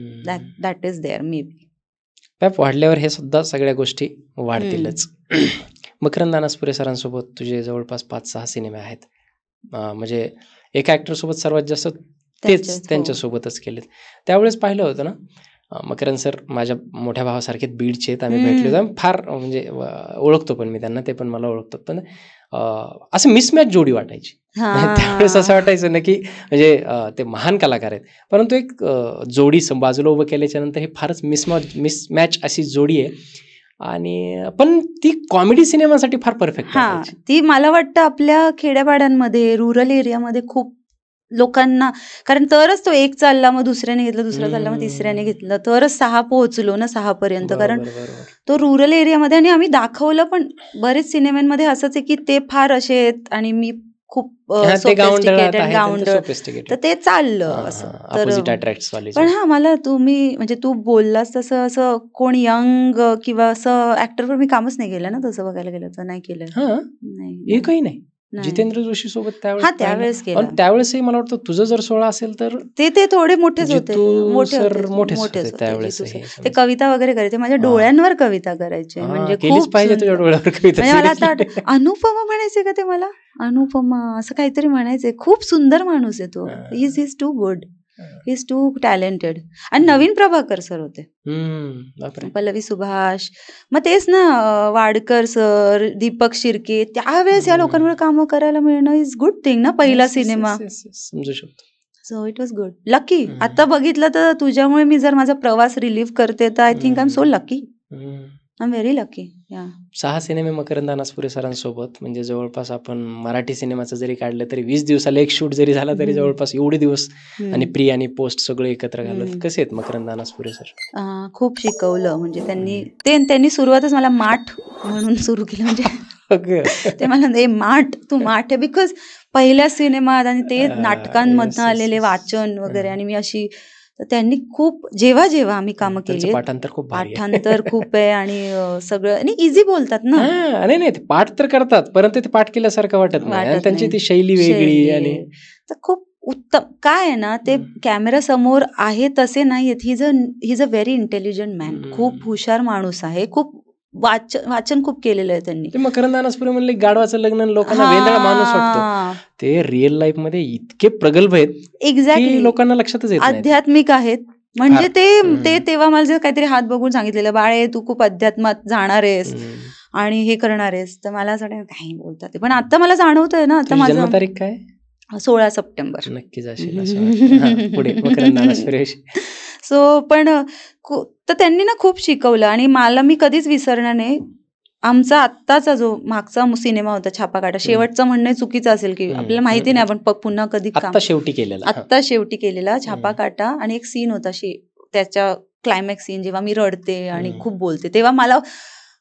that is there maybe. पॅप वाढल्यावर हे सुद्धा सगळ्या गोष्टी वाढतीलच. मकरंद अनासपुरे सरांसोबत तुझे जवळपास 5-6 सिनेमे आहेत. म्हणजे एका ॲक्टरसोबत सर्वात जास्त तेच त्यांच्यासोबतच केलेत. त्यावेळेस पाहिलं होतं ना, मकरंद सर माझ्या मोठ्या भावासारखे बीडचे आहेत. आम्ही भेटलो होतो, फार म्हणजे ओळखतो पण मी त्यांना, ते पण मला ओळखतात. पण असं मिसमॅच जोडी वाटायची. त्यावेळेस असं वाटायचं ना की म्हणजे ते महान कलाकार आहेत, परंतु एक जोडी बाजूला उभं केल्याच्या नंतर हे फारच मिसमॅच अशी जोडी आहे. आणि पण ती कॉमेडी सिनेमासाठी फार परफेक्ट. ती मला वाटतं आपल्या खेड्यापाड्यांमध्ये, रुरल एरियामध्ये खूप लोकांना, कारण तरच तो एक चालला, मग दुसऱ्याने घेतलं, दुसरा चालला, मग तिसऱ्याने घेतलं, तरच 6 पोहोचलो ना 6 पर्यंत. कारण तो रुरल एरियामध्ये, आणि आम्ही दाखवलं पण बरेच सिनेमांमध्ये असंच आहे की ते फार असे आहेत आणि मी खूप गावंढळ, तर ते चाललं असं. पण मला तुम्ही म्हणजे तू बोललास तसं असं कोण यंग किंवा असं ऍक्टरवर मी कामच नाही केलं ना, तसं बघायला गेलं तर नाही केलं. नाही, एकही नाही. जितेंद्र जोशी सोबत त्यावेळेस केलं. त्यावेळेसही मला वाटतं तुझं जर 16 असेल तर ते थोडे मोठेच होते, मोठे त्यावेळेस. ते कविता वगैरे करायचे, माझ्या डोळ्यांवर कविता करायचे, म्हणजे खूप पाहिजे तुझ्या डोळ्यावर कविता. म्हणजे मला आता अनुपमा म्हणायचे का ते, मला अनुपमा असं काहीतरी म्हणायचे. खूप सुंदर माणूस आहे तो. Is too good, is too talented. आणि नवीन प्रभाकर सर होते, पल्लवी सुभाष, मग तेच ना, वाडकर सर, दीपक शिर्के. त्यावेळेस या लोकांवर कामं करायला मिळणं इज गुड थिंग ना, पहिला सिनेमा. समजू शकतो. So it was good, lucky. आता बघितलं तर तुझ्यामुळे मी जर माझा प्रवास रिलीव्ह करते तर I think I am so lucky, I am very lucky. 6 सिनेमे मकरंद अनासपुरे सरांसोबत, म्हणजे जवळपास आपण मराठी सिनेमाचं जरी काढलं तरी 20 दिवसाला एक शूट जरी झाला तरी जवळपास एवढे दिवस, आणि प्री आणि पोस्ट सगळं एकत्र घालत. कसे आहेत मकरंद अनासपुरे सर? खूप शिकवलं. म्हणजे त्यांनी सुरुवातच मला माठ म्हणून सुरू केलं. म्हणजे ते मला माठ, तू माठ आहे, बिकॉज पहिल्या सिनेमात आणि ते नाटकांमधनं आलेले वाचन वगैरे, आणि मी अशी, तर त्यांनी खूप, जेव्हा जेव्हा आम्ही कामं केली, पाठांतर खूप आहे आणि सगळं, आणि इझी बोलतात ना. नाही, ते पाठ तर करतात, परंतु ते पाठ केल्यासारखं वाटत नाही, त्यांची ती शैली वेगळी. आणि तर खूप उत्तम. काय आहे ना, ते कॅमेरा समोर आहे तसे नाही आहेत. He is a very intelligent man, खूप हुशार माणूस आहे, खूप वाचन खूप केलेलं आहे त्यांनी. ते मकरंद अनासपुरे म्हणले गाढवाचं लग्न, लोकांना वेंदळा माणूस वाटतो, ते रिअल लाईफ मध्ये इतके प्रगल्भ आहेत, एक्झॅक्टली, लोकांना लक्षातच येत नाही. आध्यात्मिक आहेत. म्हणजे ते तेव्हा मला जे काहीतरी हात बघून सांगितलेलं, बाळे तू खूप अध्यात्मात जाणार आहेस आणि हे करणार आहेस, तर मला असं काही बोलतात. पण आता मला जाणवतंय ना, आता माझी जन्मतारीख काय? 16 सप्टेंबर. नक्कीच असेल. सो पण तर त्यांनी ना खूप शिकवलं, आणि मला, मी कधीच विसरणार नाही. आमचा आत्ताचा जो मागचा सिनेमा होता छापाकाटा, शेवटचं म्हणणं चुकीचं असेल की आपल्याला माहिती नाही, आपण पुन्हा कधी आत्ता शेवटी केलेला छापाकाटा. आणि एक सीन होता त्याच्या क्लायमॅक्स सीन, जेव्हा मी रडते आणि खूप बोलते, तेव्हा मला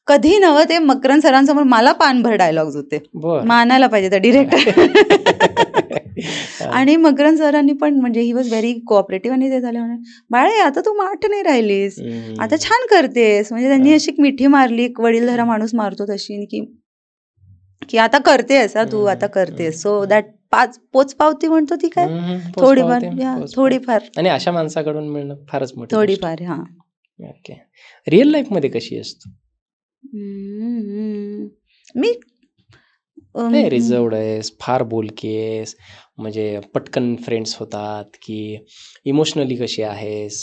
कधी नव्ह ते मकरंद सरांसमोर मला पानभर डायलॉग्स होते, मानायला पाहिजे त्या डिरेक्टर. आणि मकरंद सरांनी पण, म्हणजे ही वॉज व्हेरी कोऑपरेटिव्ह, आणि ते झाले म्हणे, बाळे आता तू माठ नाही राहिलीस, आता छान करतेस. म्हणजे त्यांनी अशी मिठी मारली, वडीलधारा माणूस मारतो तशी, की आता करतेस, तू आता करतेस. सो दॅट पोचपावती म्हणतो ती, काय थोडीफार, आणि अशा माणसाकडून मिळणं फारच मोठी थोडीफार. ओके. रिअल लाईफ मध्ये कशी असतो? मी रिझर्वड आहेस, फार बोलकी आहेस, म्हणजे पटकन फ्रेंड्स होतात, की इमोशनली कशी आहेस,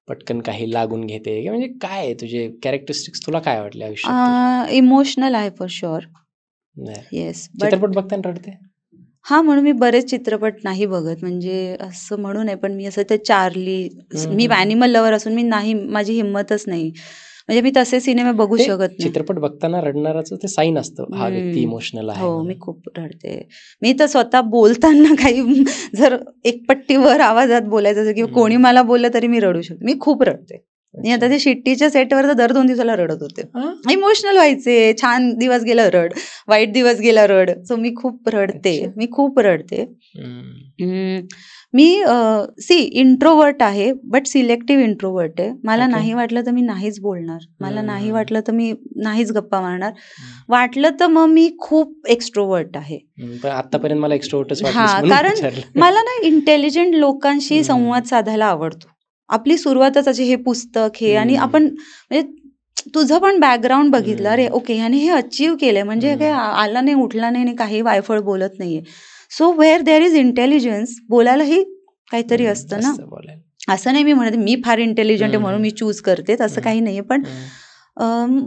पटकन काही लागून घेते, म्हणजे काय आहे तुझे कॅरेक्टरिस्टिक्स, तुला काय वाटले आयुष्यात? इमोशनल आहे फॉर शुअर. येस. चित्रपट बघताना रडते? म्हणून मी बरेच चित्रपट नाही बघत, म्हणजे असं म्हणू नये, पण मी असं ते चार्ली, मी ॲनिमल लवर असून मी नाही, माझी हिंमतच नाही, म्हणजे मी तसे सिनेमे बघू शकत नाही. चित्रपट बघताना रडणाराचं ते साईन असतं, हा व्यक्ती इमोशनल आहे. हो, मी खूप रडते. मी तर स्वतः बोलताना काही जर एक पट्टीवर आवाजात बोलायचं असेल किंवा कोणी मला बोललं तरी मी रडू शकते, मी खूप रडते. आणि आता ते शिट्टीच्या सेटवर तर दर 2 दिवसाला रडत होते. इमोशनल व्हायचे. छान दिवस गेला रड, वाईट दिवस गेला रड. सो मी खूप रडते. मी इंट्रोवर्ट आहे, बट सिलेक्टिव्ह इंट्रोवर्ट आहे. मला नाही वाटलं तर मी नाहीच बोलणार. मला नाही वाटलं तर मी नाहीच गप्पा मारणार. वाटलं तर मग मी खूप एक्स्ट्रोवर्ट आहे. आतापर्यंत मला एक्स्ट्रोवर्टच कारण मला ना इंटेलिजंट लोकांशी संवाद साधायला आवडतो. आपली सुरुवातच अशी हे पुस्तक हे आणि आपण म्हणजे तुझं पण बॅकग्राऊंड बघितलं, अरे ओके ह्याने हे अचीव्ह केलंय, म्हणजे काही आला नाही उठला नाही काही वायफळ बोलत नाहीये. So where there is intelligence, बोलायलाही काहीतरी असतं ना. असं नाही मी म्हणते मी फार इंटेलिजंट आहे म्हणून मी चूज करते, असं काही नाहीये. पण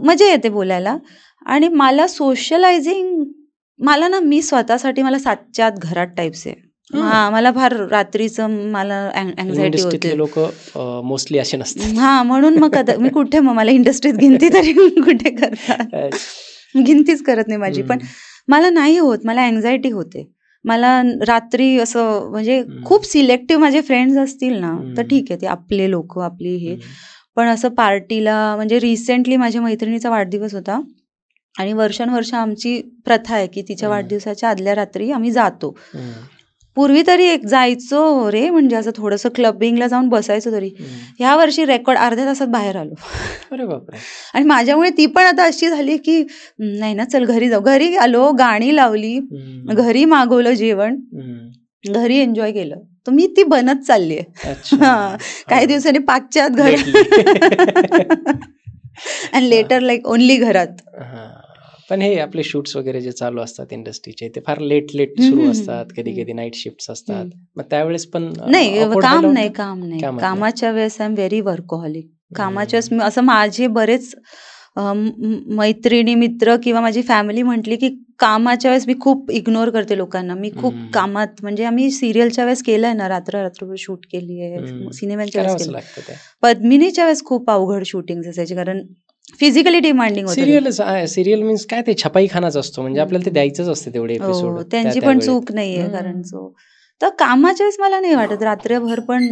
मजा येते बोलायला. आणि मला सोशलायझिंग, मला ना मी स्वतःसाठी मला 7च्या आत घरात टाईप्स आहे. मला फार रात्रीचं मला अँझायटी होते. लोक मोस्टली असे नसतात. म्हणून मग मी कुठे मग मला इंडस्ट्रीत गिनती तरी कुठे करतात, गिनतीच करत नाही माझी. पण मला नाही होत, मला अँझायटी होते. मला रात्री असं म्हणजे खूप सिलेक्टिव्ह माझे फ्रेंड्स असतील ना तर ठीक आहे, ते आपले लोक आपली हे. पण असं पार्टीला म्हणजे रिसेंटली माझ्या मैत्रिणीचा वाढदिवस होता आणि वर्षानुवर्ष आमची प्रथा आहे की तिच्या वाढदिवसाच्या आदल्या रात्री आम्ही जातो. पूर्वी तरी जायचो रे, म्हणजे असं थोडंसं क्लबिंगला जाऊन बसायचो. तरी ह्या वर्षी रेकॉर्ड अर्ध्या तासात बाहेर आलो. अरे बापरे. आणि माझ्यामुळे ती पण आता अशी झाली की नाही ना चल घरी जाऊ. घरी आलो, गाणी लावली, घरी मागवलं जेवण, घरी एन्जॉय केलं. तर मी ती बनत चालली आहे. काही दिवसांनी 5च्या आत घर आणि लेटर लाईक ओनली घरात. पण हे आपले शूट्स वगैरे जे चालू असतात इंडस्ट्रीचे ते फार लेट सुरू असतात, कधी कधी नाईट शिफ्ट असतात. मग त्यावेळेस पण नाही, काम नाही. कामाच्या वेळेस आय एम व्हेरी वर्कहॉलिक. कामाच्या वेळेस असं माझे बरेच मैत्रिणी मित्र किंवा माझी फॅमिली म्हटली की कामाच्या वेळेस मी खूप इग्नोर करते लोकांना. मी खूप कामात, म्हणजे आम्ही सिरियलच्या वेळेस केलंय ना, रात्रभर शूट केली आहे, सिनेमाच्या वेळेस केलं. पद्मिनीच्या वेळेस खूप अवघड शूटिंग असायचे कारण फिजिकली डिमांडिंग होतं. सिरियल मीन्स काय, ते छपाई खानाच असतो, म्हणजे आपल्याला ते द्यायचंच असतं तेवढे एपिसोड. त्यांची पण चूक नाहीये कारण तर कामाच्या वेळेस मला नाही वाटत रात्रभर पण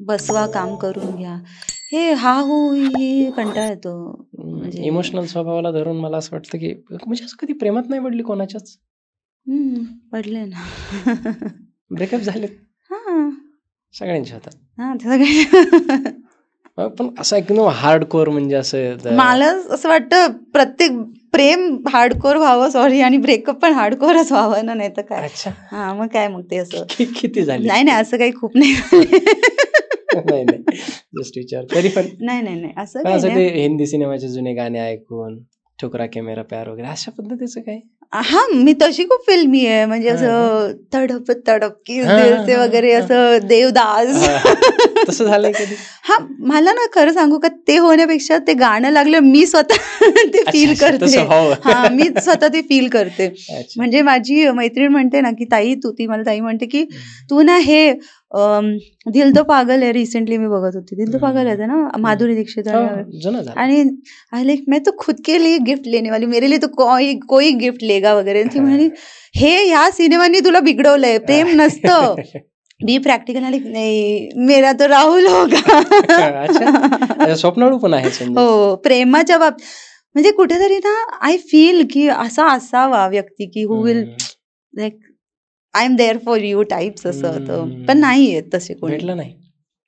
बसवा, काम करून घ्या, हे ही कंटाळा येतो. म्हणजे इमोशनल स्वभावाला धरून मला असं वाटतं की म्हणजे असं कधी प्रेमात नाही पडली कोणाच्याच? पडले ना. ब्रेकअप झाले सगळ्यांचे होतात. सगळे. पण असं एकदम हार्डकोर, म्हणजे असं मला असं वाटतं प्रत्येक प्रेम हार्डकोर व्हावं, सॉरी, आणि ब्रेकअप पण हार्डकोरच व्हावं ना, नाही तर काय. मग काय, मग ते असं किती झाले? नाही असं काही खूप नाही. नाही जस्ट विचार. तरी पण नाही असं ते हिंदी सिनेमाचे जुने गाणे ऐकून ठुकरा के मेरा प्यार वगैरे अशा पद्धतीचं काय? मी तशी खूप फिल्मी आहे, म्हणजे असं तडप तडप की दिलसे वगैरे, असं देवदास. तसं झालंय कधी? मला ना खरं सांगू का, ते होण्यापेक्षा ते गाणं लागलं मी स्वतः ते फील करते. मी स्वतः ते फील करते. म्हणजे माझी मैत्रीण म्हणते ना की ताई, ती मला ताई म्हणते की तू ना हे दिल तो पागल आहे, रिसेंटली मी बघत होती, दिल तो पागल आहे ना, माधुरी दीक्षित. आणि लाइक मैं तो खुद के लिए गिफ्ट लेने वाली, मेरे लिए तो कोई गिफ्ट लेगा वगैरे. ती म्हणाली हे ह्या सिनेमांनी तुला बिघडवलंय, प्रेम नसतं. मी प्रॅक्टिकल आली नाही, मेरा तो राहुल होगा. स्वप्नाळू पण आहे. हो, प्रेमाच्या बाबतीत म्हणजे कुठेतरी ना आय फील की असा असावा व्यक्ती की who will like I am there for you types, असं होतं. पण नाही आहेत तसे कोणी. भेटलं नाही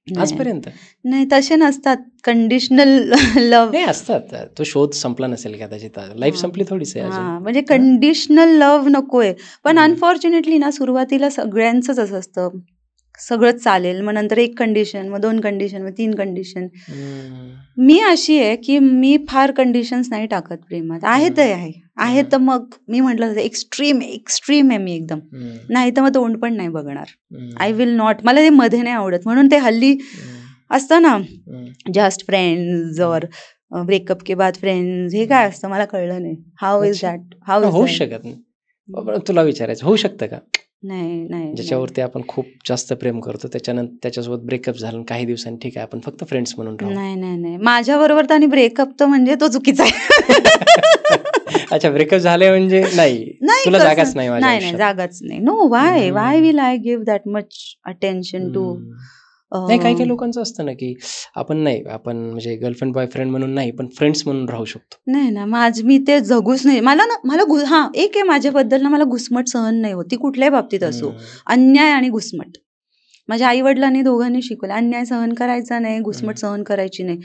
आजपर्यंत? नाही, तसे नसतात. कंडिशनल लव्ह असतात. तो शोध संपला नसेल कदाचित, लाईफ संपली थोडीच आहे. म्हणजे कंडिशनल लव्ह नकोय. पण अनफॉर्च्युनेटली ना सुरुवातीला सगळ्यांचंच असं असतं, सगळंच चालेल, मग नंतर 1 कंडिशन, मग 2 कंडिशन, मग 3 कंडिशन. मी अशी आहे की मी फार कंडिशन्स नाही टाकत प्रेमात. आहे तर मग मी म्हटलं एक्स्ट्रीम आहे मी एकदम, नाही तर मग तोंड पण नाही बघणार. आय विल नॉट, मला ते मध्ये नाही आवडत. म्हणून ते हल्ली असतं ना जस्ट फ्रेंड्स और ब्रेकअप के बाद फ्रेंड्स, हे काय असतं मला कळलं नाही. How is that? होऊ शकत नाही. तुला विचारायचं, होऊ शकतं का? नाही. ज्याच्यावरती आपण खूप जास्त प्रेम करतो, त्याच्यानंतर त्याच्यासोबत ब्रेकअप झालं, काही दिवसांनी ठीक आहे आपण फक्त फ्रेंड्स म्हणून राहू. नाही माझ्या बरोबर तर आणि ब्रेकअप तर म्हणजे तो चुकीचा आहे. अच्छा, ब्रेकअप झाले म्हणजे नाही, तुला जागाच नाही. नाही जागाच नाही. No, why will I give that much attention to नाही, काही काही लोकांचं असतं ना की आपण म्हणजे गर्लफ्रेंड बॉयफ्रेंड म्हणून नाही, पण फ्रेंड्स म्हणून राहू शकतो. नाही ना, मी ते जगूच नाही. मला एक आहे माझ्याबद्दल ना, मला घुसमट सहन नाही होत, ती कुठल्याही बाबतीत असो. अन्याय आणि घुसमट माझ्या आई वडिलांनी दोघांनी शिकवलं, अन्याय सहन करायचा नाही, घुसमट सहन करायची नाही.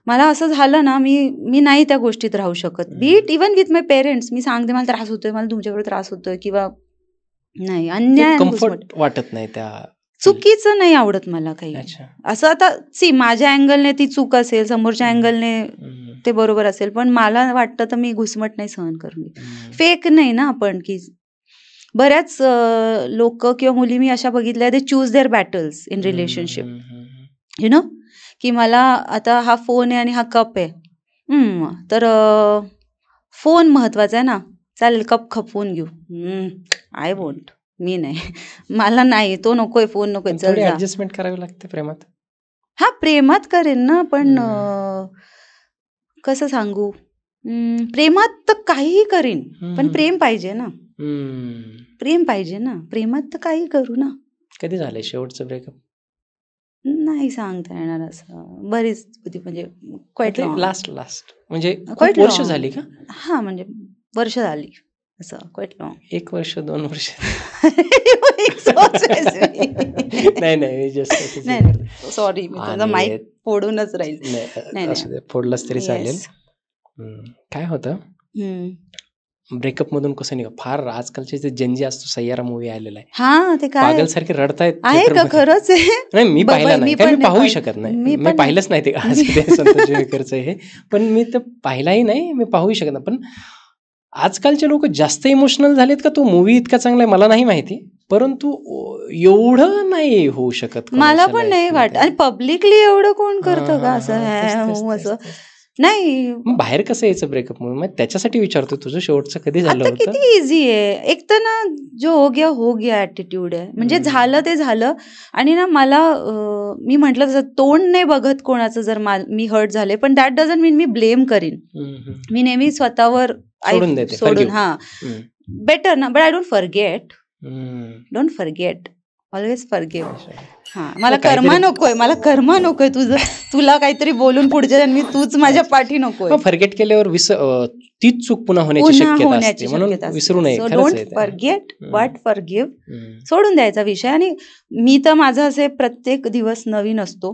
मला असं झालं ना, मी नाही त्या गोष्टीत राहू शकत. Be it even with my parents. मी सांगते मला त्रास होतोय, मला तुमच्याकडे त्रास होतोय, किंवा नाही, अन्याय आणि घुसमट कम्फर्ट वाटत नाही, त्या चुकीचं नाही आवडत मला काही. असं आता माझ्या अँगलने ती चूक असेल, समोरच्या अँगलने ते बरोबर असेल, पण मला वाटतं तर मी घुसमट नाही सहन करून घेत. फेक नाही ना आपण, की बऱ्याच लोक किंवा मुली मी अशा बघितल्या, they choose their battles in relationship, you know, की मला आता हा फोन आहे आणि हा कप आहे, तर फोन महत्वाचा आहे ना, चालेल कप खपवून घेऊ. आय वोंट, मी नाही, मला नाही, तो नकोय, फोन नकोय, चल जा. ऍडजस्टमेंट करावी लागते प्रेमात. हा, प्रेमात करेन ना, पण कसं सांगू, प्रेमात तर काहीही करीन, पण प्रेम पाहिजे ना. प्रेम पाहिजे ना, प्रेमात तर काही करू ना. कधी झालंय शेवटचं ब्रेकअप? नाही सांगता येणार, असं बरीच होती, म्हणजे क्वाईट लास्ट म्हणजे वर्ष झाली का? हा, म्हणजे वर्ष झाली, असं क्वाईट लॉंग. 1 वर्ष 2 वर्ष? नाही, सॉरी, मी तुझा माईक फोडूनच राहील. नाही, फोडलाच तरी चालेल. काय होतं ब्रेकअप मधून कसं निघा, फार आजकालचे जे जेनजी असतो, सय्यारा मूवी आलेला आहे. हा, ते काय पागल सारखे रडतायत. आहे का खरंच? नाही, मी पाहिला नाही, मी पाहूही शकत नाही, मी पाहिलंच नाही ते संतोष जोगेकरचं हे, पण मी तर पाहिलाही नाही, मी पाहूही शकत नाही. पण आजकालचे लोक जास्त इमोशनल झालेत का? तो मूवी इतका चांगला आहे मला नाही माहिती, परंतु एवढं नाही होऊ शकत, मला पण नाही वाटत. आणि पब्लिकली एवढं कोण करतं का असं? नाही, बाहेर कसं यायचं ब्रेकअप म्हणून, त्याच्यासाठी विचारतो, तुझं शेवटचं कधी झालं होतं? किती इझी आहे. एक तर ना, जो हो गया ऍटिट्यूड आहे, म्हणजे झालं ते झालं. आणि ना, मला मी म्हटलं तसं, तोंड नाही बघत कोणाचं, जर मी हर्ट झाले, पण that doesn't mean me blame करीन. मी नेहमी स्वतःवर सोडून, हा, बेटर ना, but I don't forget, always forgive. हा, मला कर्मा नकोय तुला काहीतरी बोलून पुढच्या जन्मी तूच माझ्या पाठी नकोय. फॉरगेट केल्यावर तीच चूक पुन्हा होण्याची शक्यता असते, म्हणून विसरू नये. डोंट फॉरगेट बट फॉरगिव्ह, सोडून द्यायचा विषय. आणि मी तर माझं असे प्रत्येक दिवस नवीन असतो,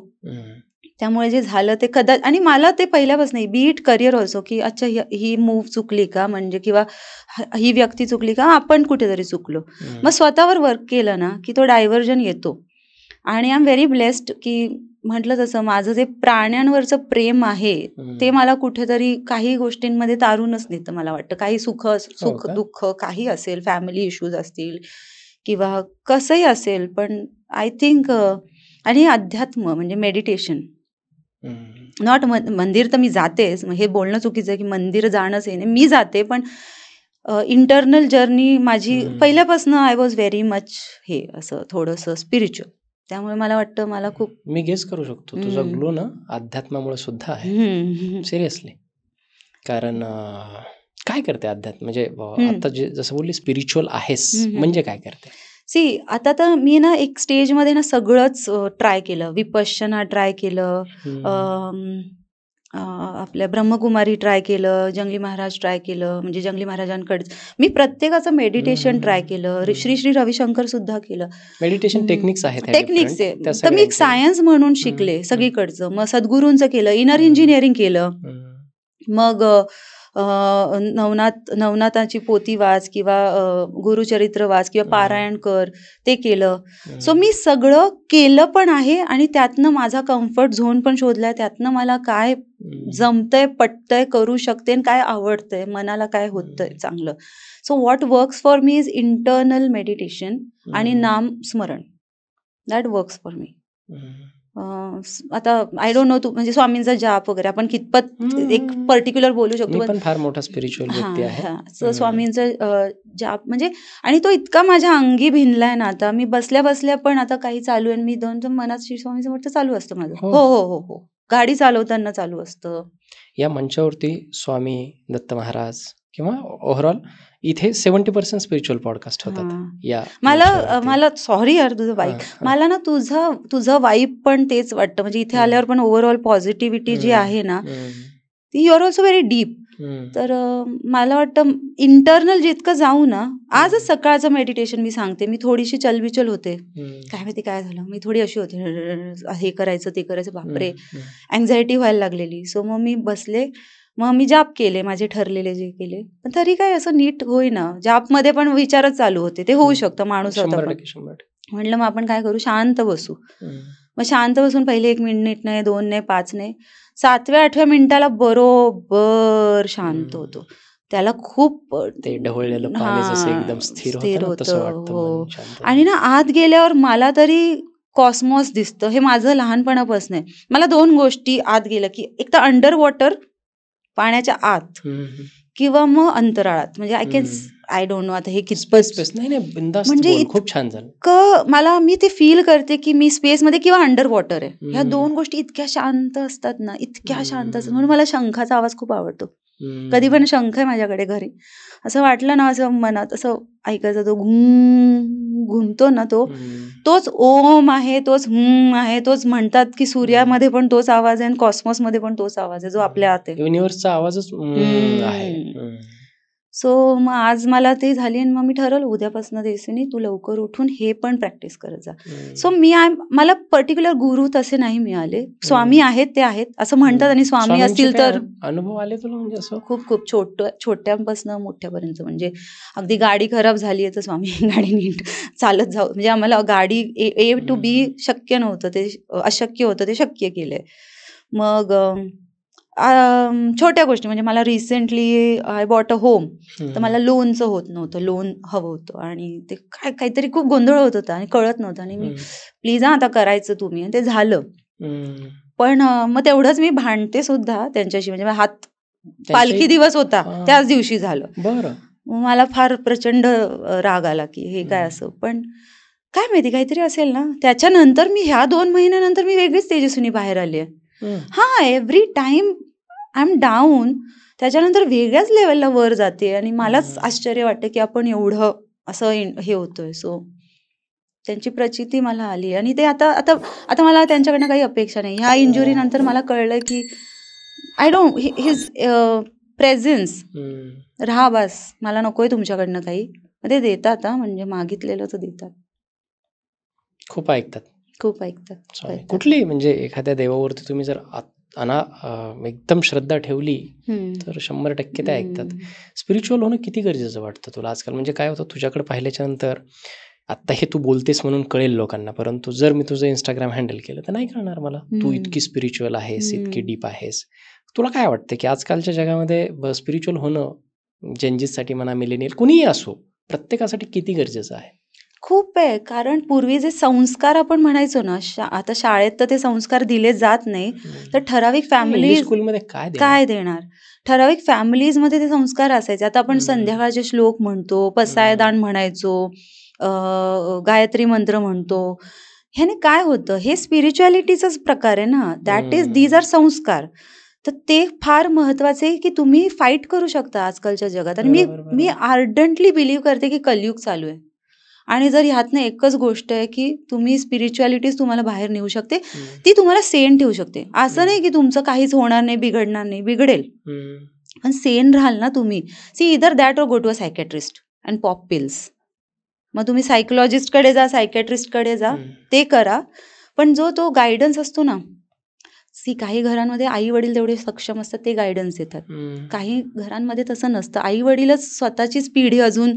त्यामुळे जे झालं ते आणि मला ते पहिल्यापासून, बी इट करिअर ऑल्सो, की अच्छा ही मूव्ह चुकली का, म्हणजे किंवा ही व्यक्ती चुकली का, आपण कुठेतरी चुकलो, मग स्वतःवर वर्क केलं ना, की तो डायव्हर्जन येतो. आणि आय एम व्हेरी ब्लेस्ड, की म्हटलं तसं माझं जे प्राण्यांवरचं प्रेम आहे, ते मला कुठेतरी काही गोष्टींमध्ये तारूनच नेतं. मला वाटतं काही सुख दुःख काही असेल, फॅमिली इश्यूज असतील किंवा कसंही असेल, पण आय थिंक, आणि अध्यात्म म्हणजे मेडिटेशन, नॉट मंदिर तर मी जातेच, हे बोलणं चुकीचं आहे की मंदिर जाणंच आहे, मी जाते, पण इंटरनल जर्नी माझी पहिल्यापासून आय वॉज व्हेरी मच हे असं थोडंसं स्पिरिच्युअल. त्यामुळे मला वाटतं मला खूप, मी गेस करू शकतो तुझा ग्लो ना अध्यात्मामुळे सुद्धा आहे, सिरियसली. कारण काय करते अध्यात्म, म्हणजे आता जसं बोलली स्पिरिच्युअल आहेस, म्हणजे काय करते? आता तर मी ना एक स्टेजमध्ये ना सगळंच ट्राय केलं. विपश्यना ट्राय केलं, आपल्या ब्रह्मकुमारी ट्राय केलं, जंगली महाराज ट्राय केलं, म्हणजे जंगली महाराजांकडे मी प्रत्येकाचं मेडिटेशन ट्राय केलं, श्री रविशंकर सुद्धा केलं. मेडिटेशन टेक्निक्स आहेत, टेक्निक्स आहे, तर मी एक सायन्स म्हणून शिकले सगळीकडचं. मग सद्गुरूंचं केलं, इनर इंजिनिअरिंग केलं, मग नवनाथाची पोथी वाच किंवा गुरुचरित्र वाच किंवा पारायण कर, ते केलं. सो मी सगळं केलं पण आहे, आणि त्यातनं माझा कम्फर्ट झोन पण शोधलाय, त्यातनं मला काय जमतंय, पटतंय, करू शकते, आणि काय आवडतंय, मनाला काय होतंय चांगलं. So what works for me is internal meditation आणि नाम स्मरण. That works for me. आता आय डोंट नो, तू म्हणजे स्वामींचा जाप वगैरे आपण कितपत एक पर्टिक्युलर बोलू शकतो, पण फार मोठा स्पिरिच्युअल व्यक्ती आहे. स्वामींचा जाप म्हणजे, आणि तो इतका माझ्या अंगी भिनलाय ना, आता मी बसल्या बसल्या पण आता काही चालू आहे, मी दोन मनात श्री स्वामी समर्थ चालू असतं माझं. हो हो हो हो, गाडी चालवताना चालू असतं. या मंचावरती स्वामी दत्त महाराज किंवा ओव्हरऑल इथे 70% स्पिरिच्युअल पॉडकास्ट होतात या मला सॉरी यार तुझं वाईब, मला ना तुझं वाईब पण तेच वाटतं. म्हणजे इथे आल्यावर पण ओव्हरऑल पॉझिटिव्हिटी जी आहे ना ती you are also very deep. तर मला वाटतं इंटरनल जितकं जाऊ ना, आजच सकाळचं मेडिटेशन मी सांगते, मी थोडीशी चलबिचल होते, काय माहिती काय झालं, मी थोडी अशी होते, हे करायचं ते करायचं, बापरे अँझायटी व्हायला लागलेली. सो मग मी बसले, मग मी जाप केले, माझे ठरलेले जे केले, पण तरी काय असं नीट होईना. जापमध्ये पण विचारच चालू होते, ते होऊ शकतं, माणूस होता. म्हटलं मग आपण काय करू, शांत बसू. मग शांत बसून पहिले 1 मिनिट नाही, 2 नाही, 5 नाही, 7व्या-8व्या मिनिटाला बरोबर शांत होतो. त्याला खूप ते ढवळलेलं पाणी जसं एकदम स्थिर होतं. आणि ना आत गेल्यावर मला तरी कॉस्मॉस दिसतं. हे माझं लहानपणापासून आहे. मला 2 गोष्टी आत गेल्या, की एक तर अंडर वॉटर, पाण्याच्या आत, किंवा मग अंतराळात. म्हणजे आय डोंट नो आता हे कितपत, म्हणजे खूप छान झालं. मला मी ते फील करते की मी स्पेसमध्ये किंवा अंडर वॉटर आहे. ह्या 2 गोष्टी इतक्या शांत असतात ना, इतक्या शांत असतात. म्हणून मला शंखाचा आवाज खूप आवडतो. कधी पण शंख आहे माझ्याकडे घरी, असं वाटलं ना, असं मनात असं ऐकायचं, तो घुमतो ना, तोच ओम आहे, तोच आहे, तोच म्हणतात की सूर्यामध्ये पण तोच आवाज आहे आणि कॉस्मॉसमध्ये पण तोच आवाज आहे जो आपल्या आत आहे. युनिव्हर्सचा आवाजच आहे. सो मग आज मला ते झाली आणि मग मी ठरवलं उद्यापासून देसिनी तू लवकर उठून हे पण प्रॅक्टिस करत जा. सो मला पर्टिक्युलर गुरु तसे नाही मिळाले. स्वामी आहेत ते आहेत असं म्हणतात, आणि स्वामी असतील तर अनुभव आले तुला? म्हणजे असं खूप खूप छोट्यापासून मोठ्यापर्यंत. म्हणजे अगदी गाडी खराब झाली आहे तर स्वामी गाडी नीट चालत जाऊ, म्हणजे आम्हाला गाडी A to B शक्य नव्हतं, ते अशक्य होतं, ते शक्य केलंय. मग छोट्या गोष्टी, म्हणजे मला recently I bought a home, तर मला लोनचं होत नव्हतं, लोन हवं होतं, आणि ते काहीतरी खूप गोंधळ होत होता आणि कळत नव्हतं, आणि मी प्लीज आता करायचं तुम्ही, आणि ते झालं. पण मग तेवढंच मी भांडते सुद्धा त्यांच्याशी, म्हणजे हात पालखी दिवस होता त्याच दिवशी झालं. बरं, मला फार प्रचंड राग आला की हे काय असं. पण काय माहिती काहीतरी असेल ना. त्याच्यानंतर मी ह्या 2 महिन्यानंतर मी वेगळीच तेजस्विनी बाहेर आली आहे. Every time I am down, त्याच्यानंतर वेगळ्याच लेवलला वर जाते, आणि मलाच आश्चर्य वाटतं की आपण एवढं असं हे होतोय. सो त्यांची प्रचिती मला आली, आणि ते आता मला त्यांच्याकडनं काही अपेक्षा नाही. ह्या इंजुरी नंतर मला कळलं की आय डोंट हिज प्रेझेन्स राहा, बस, मला नकोय तुमच्याकडनं काही. ते देतात, म्हणजे मागितलेलं तर देतात. खूप ऐकतात. कुठली म्हणजे एखाद्या देवावरती तुम्ही जर एकदम श्रद्धा ठेवली तर 100% ते ऐकतात. स्पिरिच्युअल होणं किती गरजेचं वाटतं तुला आजकाल? म्हणजे काय होतं, तुझ्याकडे पाहिल्याच्या नंतर आता हे तू बोलतेस म्हणून कळेल लोकांना, परंतु जर मी तुझं इंस्टाग्राम हँडल केलं तर नाही कळणार मला तू इतकी स्पिरिच्युअल आहेस, इतकी डीप आहेस. तुला काय वाटतं की आजकालच्या जगामध्ये स्पिरिच्युअल होणं जेंजीससाठी म्हणा, मिलेनियल कुणीही असो, प्रत्येकासाठी किती गरजेचं आहे? खूप आहे. कारण पूर्वी जे संस्कार आपण म्हणायचो ना, आता शाळेत तर ते संस्कार दिले जात नाही, तर ठराविक फॅमिली स्कूलमध्ये काय देणार, ठराविक फॅमिलीजमध्ये ते संस्कार असायचे. आता आपण संध्याकाळचे श्लोक म्हणतो, पसायदान म्हणायचो, गायत्री मंत्र म्हणतो. ह्याने काय होतं, हे स्पिरिच्युअलिटीचाच प्रकार आहे ना. दीज आर संस्कार. तर ते फार महत्वाचे आहे की तुम्ही फाईट करू शकता आजकालच्या जगात. आणि मी आर्डंटली बिलीव्ह करते की कलियुग चालू आहे, आणि जर ह्यातनं एकच गोष्ट आहे की तुम्ही स्पिरिच्युअलिटीज तुम्हाला बाहेर नेऊ शकते, ती तुम्हाला सेन ठेवू शकते. असं नाही की तुमचं काहीच होणार नाही, बिघडणार नाही, बिघडेल, पण सेन राहाल ना तुम्ही. C either that or go to a psychiatrist and pop pills. मग तुम्ही सायकोलॉजिस्टकडे जा, सायकॅट्रिस्टकडे जा, ते करा, पण जो तो गायडन्स असतो ना. काही घरांमध्ये आई वडील तेवढे सक्षम असतात, ते गायडन्स देतात. काही घरांमध्ये तसं नसतं, आई वडीलच स्वतःचीच पिढी अजून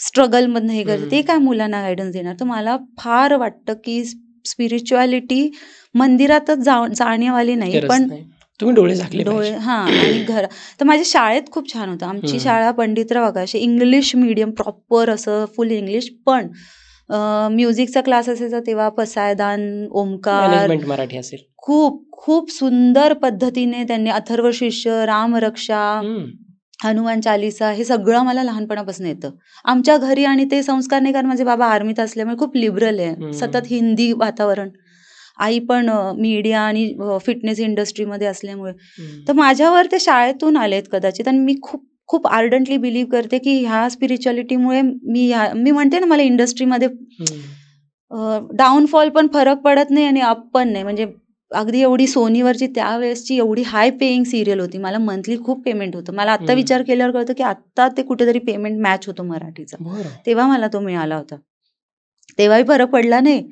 स्ट्रगलमधनं हे करते, ते काय मुलांना गायडन्स देणार. तर मला फार वाटतं की स्पिरिच्युअलिटी मंदिरातच जाणेवाली नाही, पण तुम्ही डोळे झाकले आणि तर माझ्या शाळेत खूप छान होतं. आमची शाळा Panditrao Agashe English medium, proper असं फुल इंग्लिश, पण म्युझिकचा क्लास असायचा तेव्हा, पसायदान, ओमकार, मराठी असेल, खूप खूप सुंदर पद्धतीने त्यांनी अथर्व शीर्ष, रामरक्षा, हनुमान चालिसा, हे सगळं मला लहानपणापासून येतं आमच्या घरी. आणि ते संस्कार नाही, कारण माझे बाबा आर्मीत असल्यामुळे खूप लिबरल आहे, सतत हिंदी वातावरण, आई पण मीडिया आणि फिटनेस इंडस्ट्रीमध्ये असल्यामुळे. तर माझ्यावर ते शाळेतून आलेत कदाचित, आणि मी खूप खूप आर्डंटली बिलीव्ह करते की ह्या स्पिरिच्युअलिटीमुळे मी म्हणते ना, मला इंडस्ट्रीमध्ये डाऊनफॉल पण फरक पडत नाही आणि अप पण नाही. म्हणजे अगदी एवढी सोनीवरची त्यावेळेसची एवढी हाय पेईंग सिरियल होती. मला मंथली खूप पेमेंट होतं. मला आत्ता विचार केल्यावर कळतं की आत्ता ते कुठेतरी पेमेंट मॅच होतो मराठीचा. तेव्हा मला तो मिळाला होता. तेव्हाही फरक पडला नाही.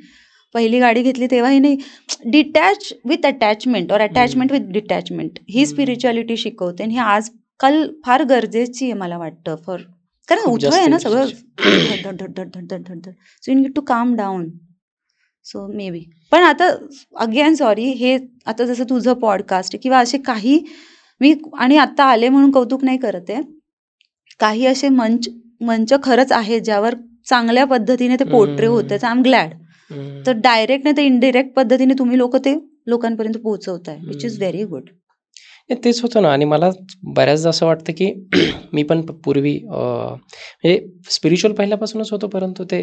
पहिली गाडी घेतली तेव्हाही नाही. डिटॅच विथ अटॅचमेंट और attachment with detachment he spirituality शिकवते आणि ही आजकाल फार गरजेची आहे मला वाटतं. कारण उथळ आहे ना सगळं, धड धड धड धड धड धड. सो यू नीड टू काम डाऊन. So may be. पण आता अगेन सॉरी, हे आता जसं तुझं पॉडकास्ट किंवा असे काही मी आणि आता आले म्हणून कौतुक नाही करत आहे. काही असे मंच खरंच आहेत ज्यावर चांगल्या पद्धतीने ते पोर्ट्रे होतं. I am glad. तर डायरेक्ट नाही तर इनडिरेक्ट पद्धतीने तुम्ही लोक ते लोकांपर्यंत पोहोचवताय, विच इज व्हेरी गुड. तेच होतं ना. आणि मला बऱ्याचदा असं वाटतं की मी पण पूर्वी म्हणजे स्पिरिच्युअल पहिल्यापासूनच होतो, परंतु ते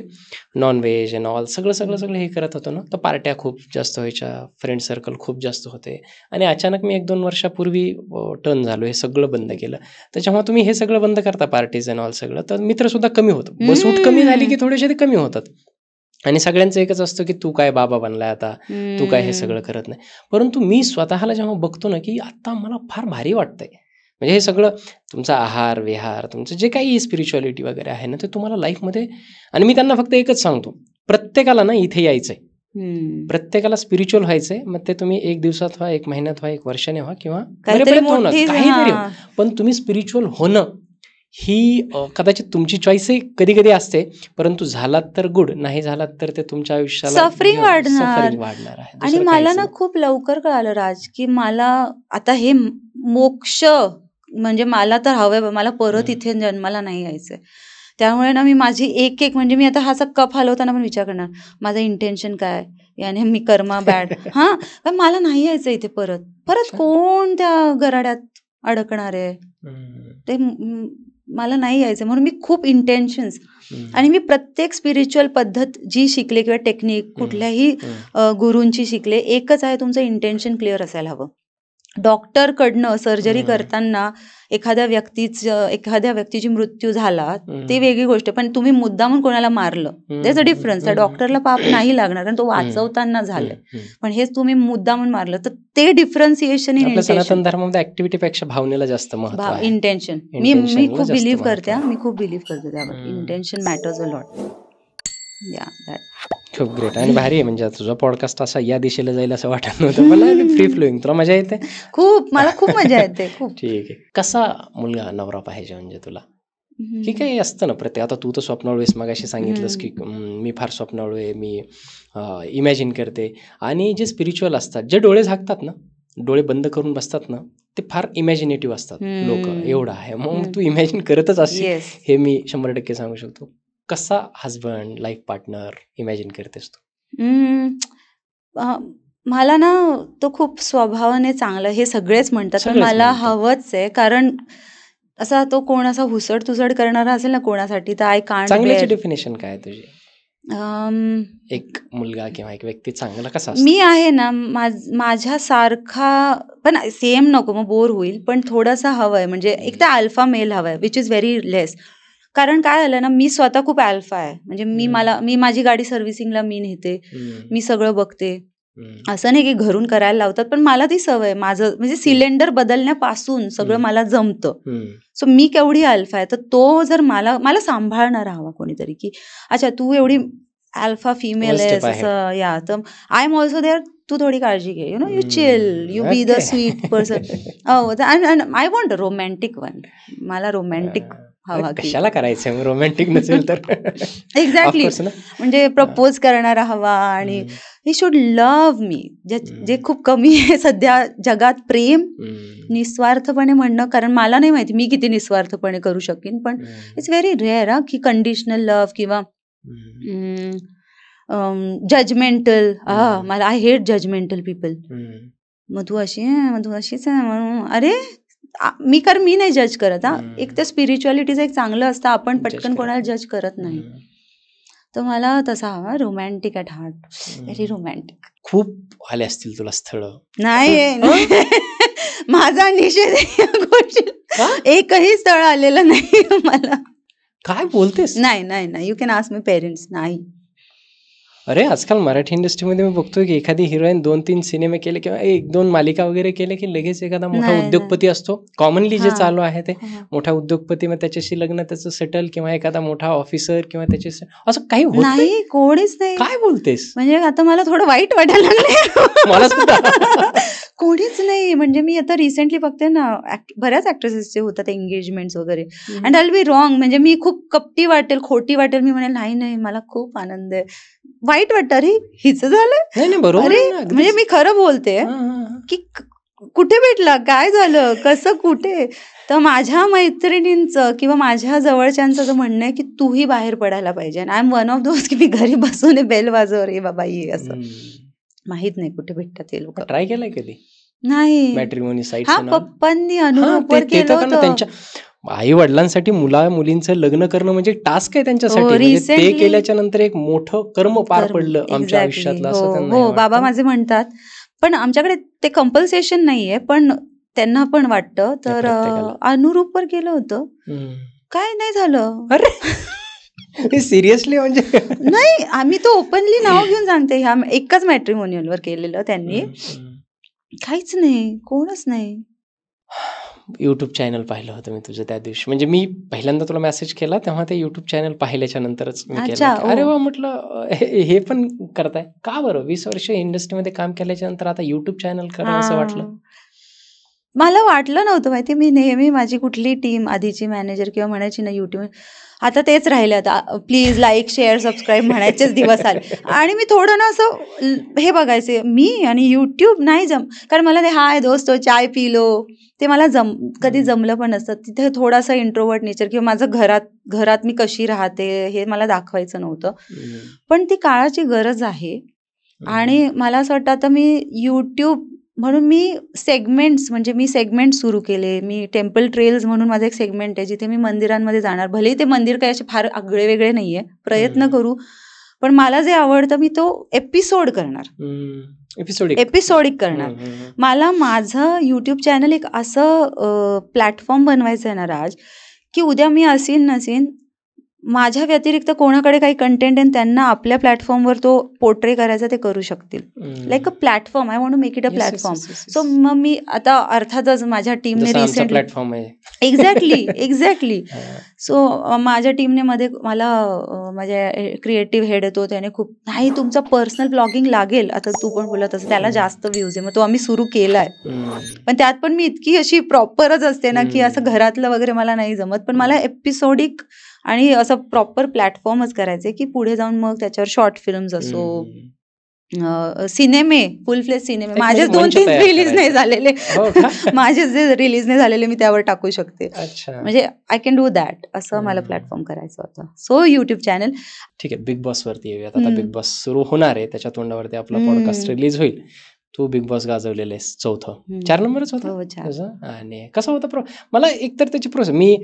नॉनव्हेज अँड ऑल सगळं हे करत होतो ना, तर पार्ट्या खूप जास्त व्हायच्या, फ्रेंड सर्कल खूप जास्त होते. आणि अचानक मी 1-2 वर्षापूर्वी टर्न झालो, हे सगळं बंद केलं. त्याच्यामुळे तुम्ही हे सगळं बंद करता, पार्टीज अँड ऑल सगळं, तर मित्रसुद्धा कमी होतं. बसूट कमी झाली की थोडेसे ते कमी होतात. आणि सगळ्यांचं एकच असतं की तू काय बाबा बनलाय आता, तू काय हे सगळं करत नाही. परंतु मी स्वतःला जेव्हा बघतो ना की आता मला फार भारी वाटतंय. म्हणजे हे सगळं तुमचा आहार विहार, तुमचं जे काही स्पिरिच्युअलिटी वगैरे आहे ना, ते तुम्हाला लाईफमध्ये. आणि मी त्यांना फक्त एकच सांगतो, प्रत्येकाला ना इथे यायचंय, प्रत्येकाला स्पिरिच्युअल व्हायचंय. मग ते तुम्ही 1 दिवसात व्हा, 1 महिन्यात व्हा, 1 वर्षाने व्हा किंवा काहीतरी हो, पण तुम्ही स्पिरिच्युअल होणं ही कदाचित तुमची चॉईसही कधी कधी असते, परंतु झालात तर गुड, नाही झालात तर ते तुमच्या आयुष्याला सफरिंग वाढणार आहे. आणि मला ना खूप लवकर कळालं राज की मला आता हे मोक्ष म्हणजे मला तर हवंय, मला परत इथे जन्माला नाही यायचंय. त्यामुळे ना मी माझी एक म्हणजे मी आता हा कप हलवताना पण विचार करणार, माझं इंटेन्शन काय, याने मी कर्मा बॅड पण मला नाही यायचं इथे परत कोण त्या गराड्यात अडकणार आहे, ते मला नाही यायचं. म्हणून मी खूप इंटेन्शन्स आणि मी प्रत्येक स्पिरिच्युअल पद्धत जी शिकले किंवा टेक्निक कुठल्याही गुरूंची शिकले, एकच आहे, तुमचं इंटेन्शन क्लिअर असायला हवं. डॉक्टरकडनं सर्जरी करताना एखाद्या व्यक्तीची मृत्यू झाला ते वेगळी गोष्ट, पण तुम्ही मुद्दामून कोणाला मारलं, देअर्स अ डिफरन्स. त्या डॉक्टरला पाप नाही लागणार कारण तो वाचवताना झालंय, पण हेच तुम्ही मुद्दामून मारलं तर ते डिफरन्सिएशन इन इंटेन्शन. सनातन धर्मामध्ये ऍक्टिव्हिटीपेक्षा भावनेला जास्त महत्त्व आहे. इंटेन्शन मी खूप बिलीव्ह करते, त्यावर इंटेन्शन मॅटर्स अ लॉट. खूप ग्रेट आणि भारी आहे. म्हणजे तुझा पॉडकास्ट असा या दिशेला जाईल असं वाटत नव्हतं मला. फ्री फ्लोईंग, तुला मजा येते? मला खूप मजा येते. खूप. ठीक आहे. कसा मुलगा नवरा पाहिजे म्हणजे तुला? की काही असतं ना प्रत्येक. आता तू तर स्वप्नाळू आहेस, मगाशी सांगितलंस की मी फार स्वप्नाळू आहे, मी इमॅजिन करते. आणि जे स्पिरिच्युअल असतात, जे डोळे झाकतात ना, डोळे बंद करून बसतात ना, ते फार इमॅजिनेटिव्ह असतात लोक. एवढं आहे. मग तू इमॅजिन करतच असशील, हे मी 100% सांगू शकतो. कसा हजबंड, लाईफ पार्टनर इमॅजिन करतेस तू? मला ना तो खूप स्वभावाने चांगला, हे सगळेच म्हणतात, पण मला हवंच आहे. कारण असा तो कोण असा हुसड तुसड करणारा असेल ना कोणासाठी, तर आय कांट. चांगल्याची डेफिनेशन काय तुझी? एक मुलगा किंवा एक व्यक्ती चांगला कसा असतो? मी आहे ना माझ्यासारखा, पण सेम नको, मग बोर होईल, पण थोडासा हवंय. म्हणजे एक तर अल्फा मेल हवाय, विच इज व्हेरी लेस. कारण काय झालं ना, मी स्वतः खूप अल्फा आहे. म्हणजे मी माझी गाडी सर्व्हिसिंगला मी नेते, मी सगळं बघते. असं नाही की घरून करायला लावतात, पण मला ती सवय, माझं म्हणजे सिलेंडर बदलण्यापासून सगळं मला जमतं. सो मी केवढी अल्फा आहे, तर तो जर मला सांभाळणारा हवा कोणीतरी, की अच्छा तू एवढी अल्फा फिमेल आहेस असं, या तर आय एम ऑल्सो देअर, तू थोडी काळजी घे, you chill, you be the sweet person. I want romantic one. मला रोमॅन्टिक हवा. कशाला करायचं रोमॅन्टिक नसेल तर? एक्झॅक्टली. म्हणजे प्रपोज करणारा हवा आणि ही शुड लव्ह मी, जे खूप कमी आहे सध्या जगात. प्रेम निस्वार्थपणे म्हणणं, कारण मला नाही माहिती मी किती निस्वार्थपणे करू शकेन, पण इट्स व्हेरी रेअर की कंडिशनल लव्ह किंवा जजमेंटल. मला आय हेट जजमेंटल पीपल. मग तू अशी आहे, मग तू अशीच आहे म्हणून, अरे मी नाही जज करत. एक तर स्पिरिच्युअलिटीचं एक चांगलं असतं, आपण पटकन कोणाला जज करत नाही. तर मला तसा हवा, romantic at heart, very romantic. खूप आले असतील तुला स्थळ? नाही, माझा निषेध आहे या गोष्टीला. एकही स्थळ आलेलं नाही मला. काय बोलतेस? नाही, you can ask my parents. नाही. अरे आजकाल मराठी इंडस्ट्रीमध्ये मी बघतोय की एखादी हिरोईन 2-3 सिनेमे केले किंवा 1-2 मालिका वगैरे केले की लगेच एखादा मोठा उद्योगपती असतो. कॉमनली जे चालू आहे ते मोठा उद्योगपती, मग त्याच्याशी लग्न, त्याचं सेटल, किंवा एखादा मोठा ऑफिसर किंवा त्याचे, असं काही होत नाही, कोणीच नाही. काय बोलतेस? म्हणजे आता मला थोडं वाईट वाटायला लागले. मला सुद्धा. कोणीच नाही. म्हणजे मी आता रिसेंटली बघते ना, बऱ्याच ऍक्ट्रेसेसचे होतात एंगेजमेंट वगैरे, and I will be wrong. म्हणजे मी खूप कपटी वाटेल, खोटी वाटेल, मी म्हणेल नाही मला खूप आनंद आहे. वाईट वाटतं, अरे हिचं झालं. बरोबर. अरे म्हणजे मी खरं बोलते की कुठे भेटला, काय झालं, कसं, कुठे. तर माझ्या मैत्रिणींचं किंवा माझ्या जवळच्यांचं तर म्हणणं आहे की तूही बाहेर पडायला पाहिजे. I am one of those की मी घरी बसून बेल वाजव, रे बाबा ये, असं. माहित नाही कुठे भेटतात ते लोक. ट्राय केलंय कधी? नाही. Matrimony site. हा, पप्पांनी अनुरूपवर केलं होतं. त्यांच्या आई वडिलांसाठी मुलींचं लग्न करणं म्हणजे टास्क आहे त्यांच्यासाठी. ते केल्याच्या नंतर एक मोठं कर्म पार पडलं आमच्या आयुष्यातलं, असं त्यांना. हो, बाबा माझे म्हणतात. पण आमच्याकडे ते कंपल्सेशन नाहीये, पण त्यांना पण वाटतं. तर अनुरूपवर केलं होतं, काय नाही झालं. अरे सिरियसली? म्हणजे नाही, आम्ही तो ओपनली नाव घेऊन सांगते, ह्या एकाच मॅट्रिमोनियलवर केलेलं त्यांनी. काहीच नाही, कोणच नाही. युट्यूब चॅनल पाहिलं होतं मी तुझं त्या दिवशी. म्हणजे मी पहिल्यांदा तुला मेसेज केला तेव्हा ते युट्यूब चॅनल पाहिल्याच्या नंतरच मी केलं. अरे वा, म्हटलं हे पण करताय का बरं? 20 वर्ष इंडस्ट्रीमध्ये काम केल्याच्या नंतर आता युट्यूब चॅनल करावं असं वाटलं? मला वाटलं नव्हतं, माहिती. मी नेहमी माझी कुठली टीम, आधीची मॅनेजर किंवा म्हणायची ना युट्यूब, आता तेच राहिले, आता प्लीज लाईक, शेअर, सबस्क्राईब म्हणायचेच दिवस आले. आणि मी थोडं ना असं हे बघायचे, मी आणि युट्यूब नाही कारण मला ते हाय दोस्तो चाय पी लो, ते मला कधी जमलं पण नसतं. तिथे थोडासा इंट्रोवर्ट नेचर, किंवा माझं घरात मी कशी राहते हे मला दाखवायचं नव्हतं. पण ती काळाची गरज आहे. आणि मला असं वाटतं आता मी युट्यूब म्हणून मी सेगमेंट सुरू केले. मी टेम्पल ट्रेल्स म्हणून माझं एक सेगमेंट आहे, जिथे मी मंदिरांमध्ये जाणार. भलेही ते मंदिर काही असे फार आगळे वेगळे नाहीये, प्रयत्न करू, पण मला जे आवडतं मी तो एपिसोड करणार, एपिसोडिक करणार. मला माझं युट्यूब चॅनल एक असं प्लॅटफॉर्म बनवायचं आहे ना राज, की उद्या मी असीन नसीन, माझ्या व्यतिरिक्त कोणाकडे काही कंटेंट आहे, त्यांना आपल्या प्लॅटफॉर्मवर तो पोर्ट्रे करायचा, ते करू शकतील. Like a platform, I want to make it a platform. So मग मी आता अर्थातच माझ्या टीमने रिसेंटली प्लॅटफॉर्म आहे. एक्झॅक्टली. सो माझ्या टीमने मध्ये मला माझ्या क्रिएटिव्ह हेड येतो, त्याने खूप, नाही तुमचा पर्सनल ब्लॉगिंग लागेल, आता तू पण बोलत असं, त्याला जास्त व्ह्यूज आहे, मग तो आम्ही सुरू केलाय. पण त्यात पण मी इतकी अशी प्रॉपरच असते ना, की असं घरातलं वगैरे मला नाही जमत. पण मला एपिसोडिक आणि असं प्रॉपर प्लॅटफॉर्मच करायचे, की पुढे जाऊन मग त्याच्यावर शॉर्ट फिल्म्स असो, सिनेमे, फुल फ्लेज सिनेमे. माझेच 2-3 रिलीज नाही झालेले, माझे जे रिलीज नाही झालेले मी त्यावर टाकू शकते. म्हणजे आय कॅन डू दॅट, असं मला प्लॅटफॉर्म करायचं होतं. So YouTube channel. ठीक आहे, बिग बॉस वरती येऊयात. आता बिग बॉस सुरू होणार आहे, त्याच्या तोंडावरती आपला पॉडकास्ट रिलीज होईल. तू बिग बॉस गाजवलेलं आहेस, 4 नंबरच होता. आणि कसं होतं मला एकतर त्याची प्रोसेस, मी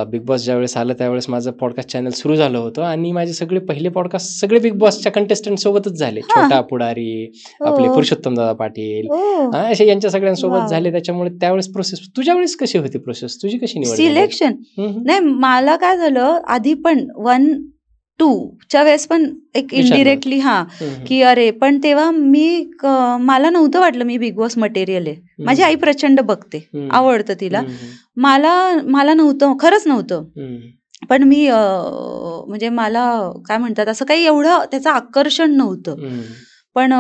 बिग बॉस ज्यावेळेस आलं त्यावेळेस माझं पॉडकास्ट चॅनल सुरू झालं होतं, आणि माझे सगळे पहिले पॉडकास्ट सगळे बिग बॉसच्या कंटेस्टंट सोबतच झाले. छोटा पुढारी, आपले पुरुषोत्तम दादा पाटील, असे यांच्या सगळ्यांसोबत झाले. त्याच्यामुळे त्यावेळेस प्रोसेस, तुझ्या वेळेस कशी होती प्रोसेस, तुझी कशी निवड? सिलेक्शन नाही, मला काय झालं, आधी पण 1-2च्या वेळेस पण एक इनडिरेक्टली की अरे, पण तेव्हा मला नव्हतं वाटलं मी बिग बॉस मटेरियल आहे. माझी आई प्रचंड बघते, आवडतं तिला. मला नव्हतं, खरंच नव्हतं. पण मी म्हणजे मला काय म्हणतात, असं काही एवढं त्याचं आकर्षण नव्हतं. पण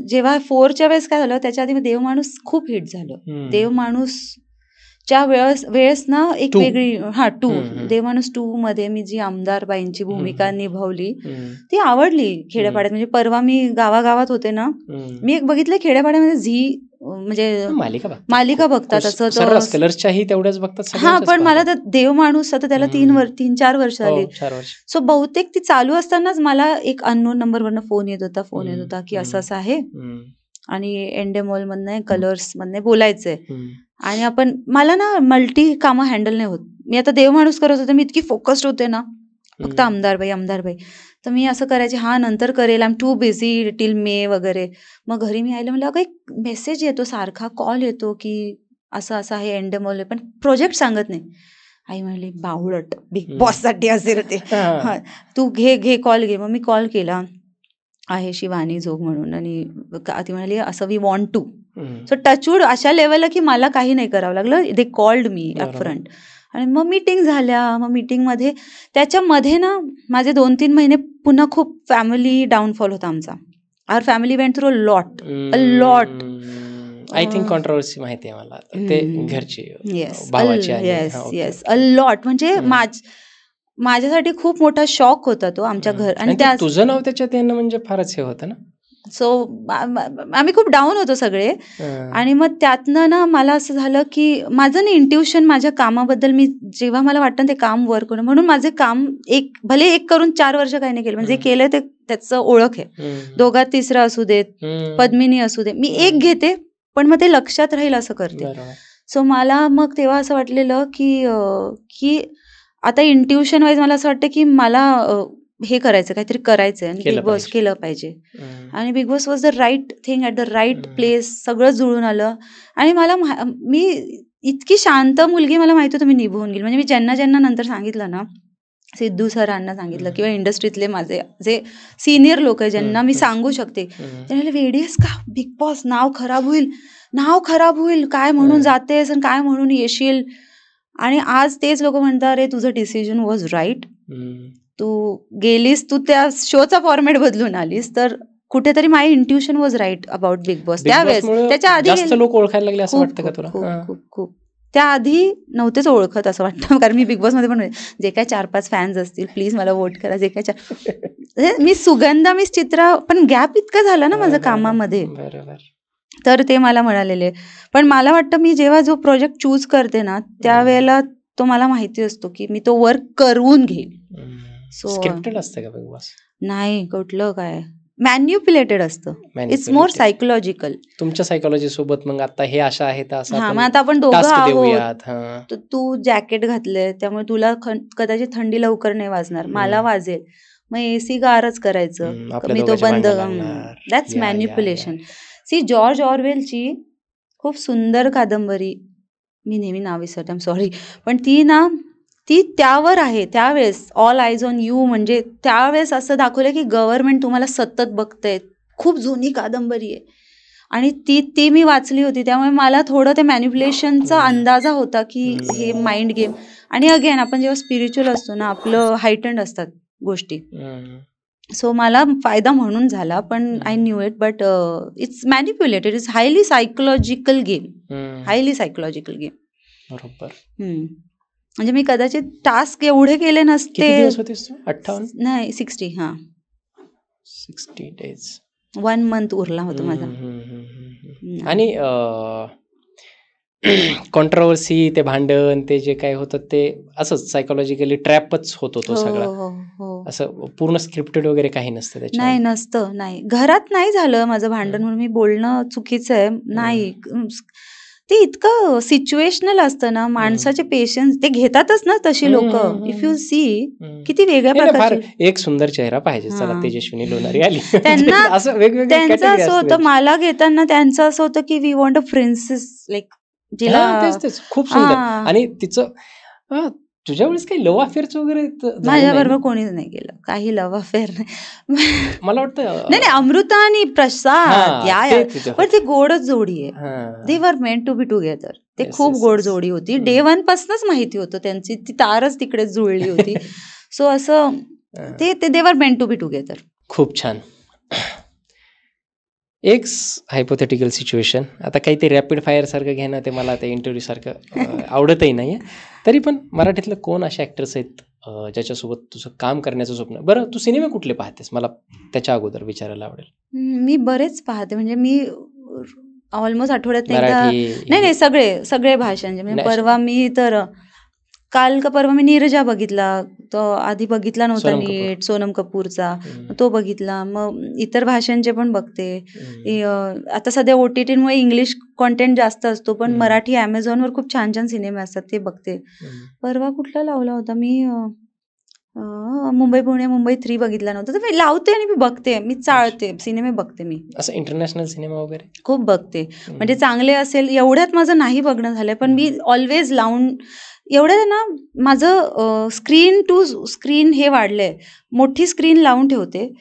जेव्हा 4च्या वेळेस काय झालं, त्याच्या आधी देवमाणूस खूप हिट झालं. देवमाणूसच्या वेळेस ना एक वेगळी 2 देवमाणूस 2 मध्ये मी जी आमदारबाईंची भूमिका निभावली ती आवडली खेड्यापाड्यात. म्हणजे परवा मी गावागावात होते ना, मी एक बघितलं खेड्यापाड्यामध्ये म्हणजे मालिका बघतात असं, कलर्सच्याही तेवढ्याच बघतात. पण मला तर देवमाणूस आता त्याला 3-4 वर्ष झाली. सो बहुतेक ती चालू असतानाच मला एक अननोन नंबरवरनं फोन येत होता की असं असं आहे, आणि एंडेमॉल मधनं कलर्स मधनं बोलायचंय, आणि मला ना मल्टी कामं हँडल नाही होत. मी आता देवमाणूस करत होते, मी इतकी फोकस्ड होते ना, फक्त आमदारबाई. तर मी असं करायचे, हा नंतर करेल, I am too busy till May वगैरे. मग घरी मी आले, म्हणलं अगं एक मेसेज येतो सारखा, कॉल येतो की असं असं आहे एंडेमॉल, पण प्रोजेक्ट सांगत नाही. आई म्हणली बावळट, बिग बॉससाठी असेल ते. हा, तू घे कॉल घे. मग मी कॉल केला, आहे शिवानी जोग म्हणून, आणि ती म्हणाली असं we want to. So touch wood अशा लेवलला की मला काही नाही करावं लागलं. दे कॉल्ड मी अपफ्रंट. आणि मग मीटिंग झाल्या. मग मीटिंगमध्ये त्याच्यामध्ये ना माझे 2-3 महिने पुन्हा खूप फॅमिली डाऊनफॉल होता आमचा. Our family went through a lot. I think controversy माहिती आहे मला, ते घरची भावाची. Yes a lot. म्हणजे माझ्यासाठी खूप मोठा शॉक होता तो आमच्या घर. आणि तुझं नाव त्याच्यात येणं म्हणजे फारच हे होतं ना. सो आम्ही खूप डाऊन होतो सगळे. आणि मग त्यातनं ना मला असं झालं की माझं ना इंट्युशन माझ्या कामाबद्दल, मी जेव्हा मला वाटतं ते काम वर्क होणं, म्हणून माझे काम भले एक करून 4 वर्ष काही नाही केलं, म्हणजे जे केलं ते त्याचं ओळख आहे. दोघात तिसरा असू देत, पद्मिनी असू दे, मी एक घेते पण मग ते लक्षात राहील असं करते. सो मला मग तेव्हा असं वाटलेलं की आता इंट्युशन वाईज मला असं वाटतं की मला हे करायचं, काहीतरी करायचं आणि बिग बॉस केलं पाहिजे. आणि Bigg Boss was the right thing at the right place. सगळं जुळून आलं. आणि मी इतकी शांत मुलगी, मला माहिती होतं मी निभवून गेली. म्हणजे मी ज्यांना नंतर सांगितलं ना, सिद्धू सरांना सांगितलं किंवा इंडस्ट्रीतले माझे जे सिनियर लोक आहे ज्यांना मी सांगू शकते, ते म्हणाले वेडीस का, बिग बॉस नाव खराब होईल, काय म्हणून जातेस आणि काय म्हणून येशील. आणि आज तेच लोक म्हणतात, अरे तुझं डिसिजन वॉज राईट, तू गेलीस, तू त्या शोचा फॉर्मॅट बदलून आलीस, तर कुठेतरी my intuition was right about Bigg Boss. त्यावेळेस त्याच्या आधी जास्त लोक ओळखायला लागले असं वाटतं का तुला? खूप त्याआधी नव्हतेच ओळखत असं वाटतं. कारण मी बिग बॉसमध्ये पण जे काय 4-5 फॅन्स असतील प्लीज मला वोट करा, जे काय मी सुगंधा, मी चित्रा, पण गॅप इतका झाला ना माझं कामामध्ये. तर ते मला मिळालेले. पण मला वाटतं मी जेव्हा जो प्रोजेक्ट चूज करते ना, त्यावेळेला तो मला माहिती असतो की मी तो वर्क करून घेईल. स्क्रिप्टेड असतं का बिग बॉस? नाही, कुठलं काय, मॅन्युप्युलेटेड असतं. It's more psychological. तुमच्या सायकोलॉजी सोबत मग आता हे अशा आहेत, असं मग आता आपण दोघं आहोत. तू जॅकेट घातलंय त्यामुळे तुला कदाचित थंडी लवकर नाही वाजणार, मला वाजेल, मग एसी गारच करायचं, मी तो बंद. That's manipulation. सी जॉर्ज ऑरवेलची खूप सुंदर कादंबरी, मी नेहमी नाव विसरते, आय एम सॉरी, पण ती त्यावर आहे. त्यावेळेस ऑल आयज ऑन यू, म्हणजे त्यावेळेस असं दाखवलं की गव्हर्नमेंट तुम्हाला सतत बघतंय. खूप जुनी कादंबरी आहे आणि ती मी वाचली होती, त्यामुळे मला थोडं ते मॅन्युप्युलेशनचा अंदाजा होता की हे माइंड गेम. आणि अगेन आपण जेव्हा स्पिरिच्युअल असतो ना, आपलं हायटंड असतात गोष्टी. सो मला फायदा म्हणून झाला, पण I knew it, but it's manipulated, it's highly psychological game. बरोबर. म्हणजे मी कदाचित टास्क एवढे केले नसते. 58 नाही 60. 60 days, 1 month उरला होता माझा. आणि कॉन्ट्रोवर्सी, ते भांडण, ते जे काय होतं ते असंच सायकोलॉजिकली ट्रॅपच होतो तो सगळा. असं पूर्ण स्क्रिप्टेड वगैरे काही नसतं त्याच्यात? नाही, नसतं. नाही, घरात नाही झालं माझं भांडण म्हणून मी बोलणं चुकीचं आहे. नाही, ते इतकं सिच्युएशनल असतं ना, माणसाचे पेशन्स ते घेतातच ना तशी लोक. इफ यू सी, किती वेगळ्या प्रकारचे. एक सुंदर चेहरा पाहिजे. चला, तेजस्विनी लोणारी आली. त्यांना असं वेगवेगळं त्यांचं असं होतं, मला घेताना त्यांचं असं होतं की we want a princess, like जिला तेच खूप सुंदर. आणि तिचं तुझ्या वेळेस काही लव्ह अफेअरचं वगैरे? माझ्या बरोबर कोणीच नाही गेलं, काही लव्ह अफेअर नाही. मला वाटतं नाही, अमृता आणि प्रसाद पण ती गोडच जोडी आहे. दे वर मेंट टू बी टुगेदर. ते खूप गोड जोडी होती. डे 1 पासूनच माहिती होतं त्यांची, ती तारच तिकडे जुळली होती. सो असं ते दे वर मेंट टू बी टुगेदर. खूप छान. एक हायपोथेटिकल सिच्युएशन, आता काही ते रॅपिड फायर सारखं घेणं ते मला ते इंटरव्ह्यू सारखं आवडतही नाही. तरी पण मराठीतलं कोण असे ऍक्टर्स आहेत ज्याच्यासोबत तुझं काम करण्याचं स्वप्न? बरं, तू सिनेमा कुठले पाहतेस, मला त्याच्या अगोदर विचारायला आवडेल. मी बरेच पाहते, म्हणजे मी ऑलमोस्ट आठवड्यात नाही, सगळे भाषांचे. म्हणजे परवा मी तर काल का परवा मी नीरजा बघितला, तो आधी बघितला नव्हता नीट, सोनम कपूरचा, तो बघितला. मग इतर भाषांचे पण बघते. आता सध्या OTT मुळे इंग्लिश कॉन्टेंट जास्त असतो, पण मराठी Amazonवर खूप छान छान सिनेमे असतात, ते बघते. परवा कुठला लावला होता मी, मुंबई पुणे मुंबई 3 बघितला नव्हता. तर मी लावते आणि मी बघते, मी चाळते सिनेमे बघते. मी असं इंटरनॅशनल सिनेमा वगैरे खूप बघते, म्हणजे चांगले असेल एवढ्यात माझं नाही बघणं झालंय, पण मी ऑलवेज लावून एवढं ना माझं स्क्रीन टू स्क्रीन हे वाढलंय, मोठी स्क्रीन लावून ठेवते,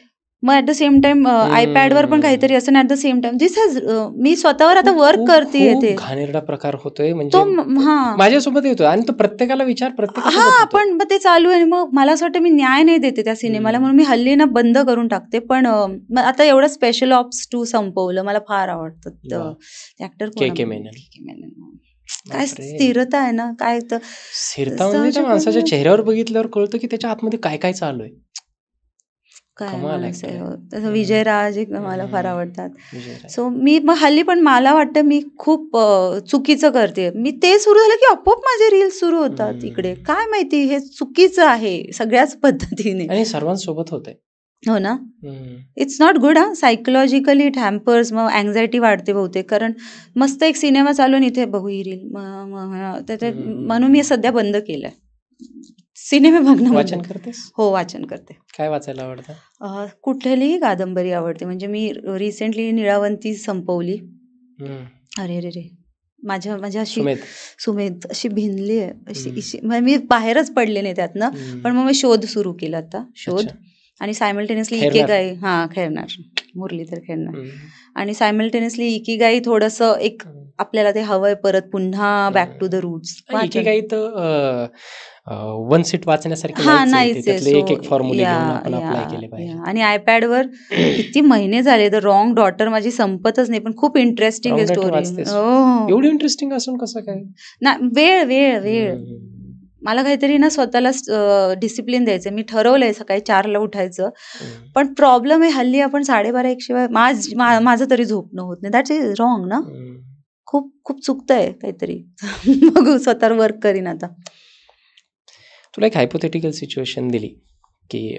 मग ऍट द सेम टाइम आयपॅडवर पण काहीतरी असं, at the same time this has मी स्वतःवर आता वर्क करते. ते घाणेरडा प्रकार होतोय, म्हणजे माझ्यासोबत येतोय आणि तो प्रत्येकाला पण ते चालू आहे. मग मला असं वाटतं मी न्याय नाही देते त्या सिनेमाला, म्हणून मी हल्ली ना बंद करून टाकते. पण आता एवढं स्पेशल ऑप्स 2 संपवलं, मला फार आवडतं ऍक्टर. काय स्थिरता आहे ना, काय तर स्थिरता म्हणजे त्या माणसाच्या चेहऱ्यावर बघितल्यावर कळतं की त्याच्या आतमध्ये काय काय चालू आहे. काय विजय राज मला फार आवडतात. सो मी मग हल्ली पण मला वाटतं मी खूप चुकीचं करते. मी ते सुरू झालं की आपोआप माझे रील्स सुरू होतात इकडे. काय माहिती, हे चुकीचं आहे सगळ्याच पद्धतीने आणि सर्वांसोबत होतंय. हो ना, it's not good. Psychologically it hampers, मग अँझायटी वाढते बहुतेक. कारण मस्त एक सिनेमा चालू आणि इथे बघू ही रील, म्हणून मी सध्या बंद केलंय सिनेमे बघणं. वाचन करतेस? हो, वाचन करते. काय वाचायला आवडतं? कुठलीही कादंबरी आवडते. म्हणजे मी रिसेंटली निळावंती संपवली. अरे रे रे, माझ्या अशी सुमेध अशी भिनली आहे, अशी मी बाहेरच पडले नाही त्यातनं. पण मग मी शोध सुरू केला आता, शोध. आणि सायमल्टेनियसली इकिगाई, खैरनार, मुरलीधर खैरनार. आणि सायमल्टेनियसली इकिगाई थोडंसं एक आपल्याला ते हवंय परत पुन्हा back to the roots. Ikigai तर वन सीट वाचण्यासारखी नाहीच, एक फॉर्म्युले घेऊन आपण अप्लाय केले पाहिजे. आणि आयपॅडवर किती महिने झाले, द रॉंग डॉटर माझी संपतच नाही, पण खूप इंटरेस्टिंग आहे स्टोरी. एवढी इंटरेस्टिंग असून कसं काय ना, वेळ मला काहीतरी ना स्वतःला डिसिप्लिन द्यायचं. मी ठरवलंय सकाळी 4ला उठायचं, पण प्रॉब्लेम आहे हल्ली आपण 12:30 शिवाय माझं तरी झोपणं होत नाही. दॅट्स इज रॉंग ना, खूप चुकतंय काहीतरी. बघू, स्वतःवर वर्क करीन आता. तुला एक हायपोथेटिकल सिच्युएशन दिली की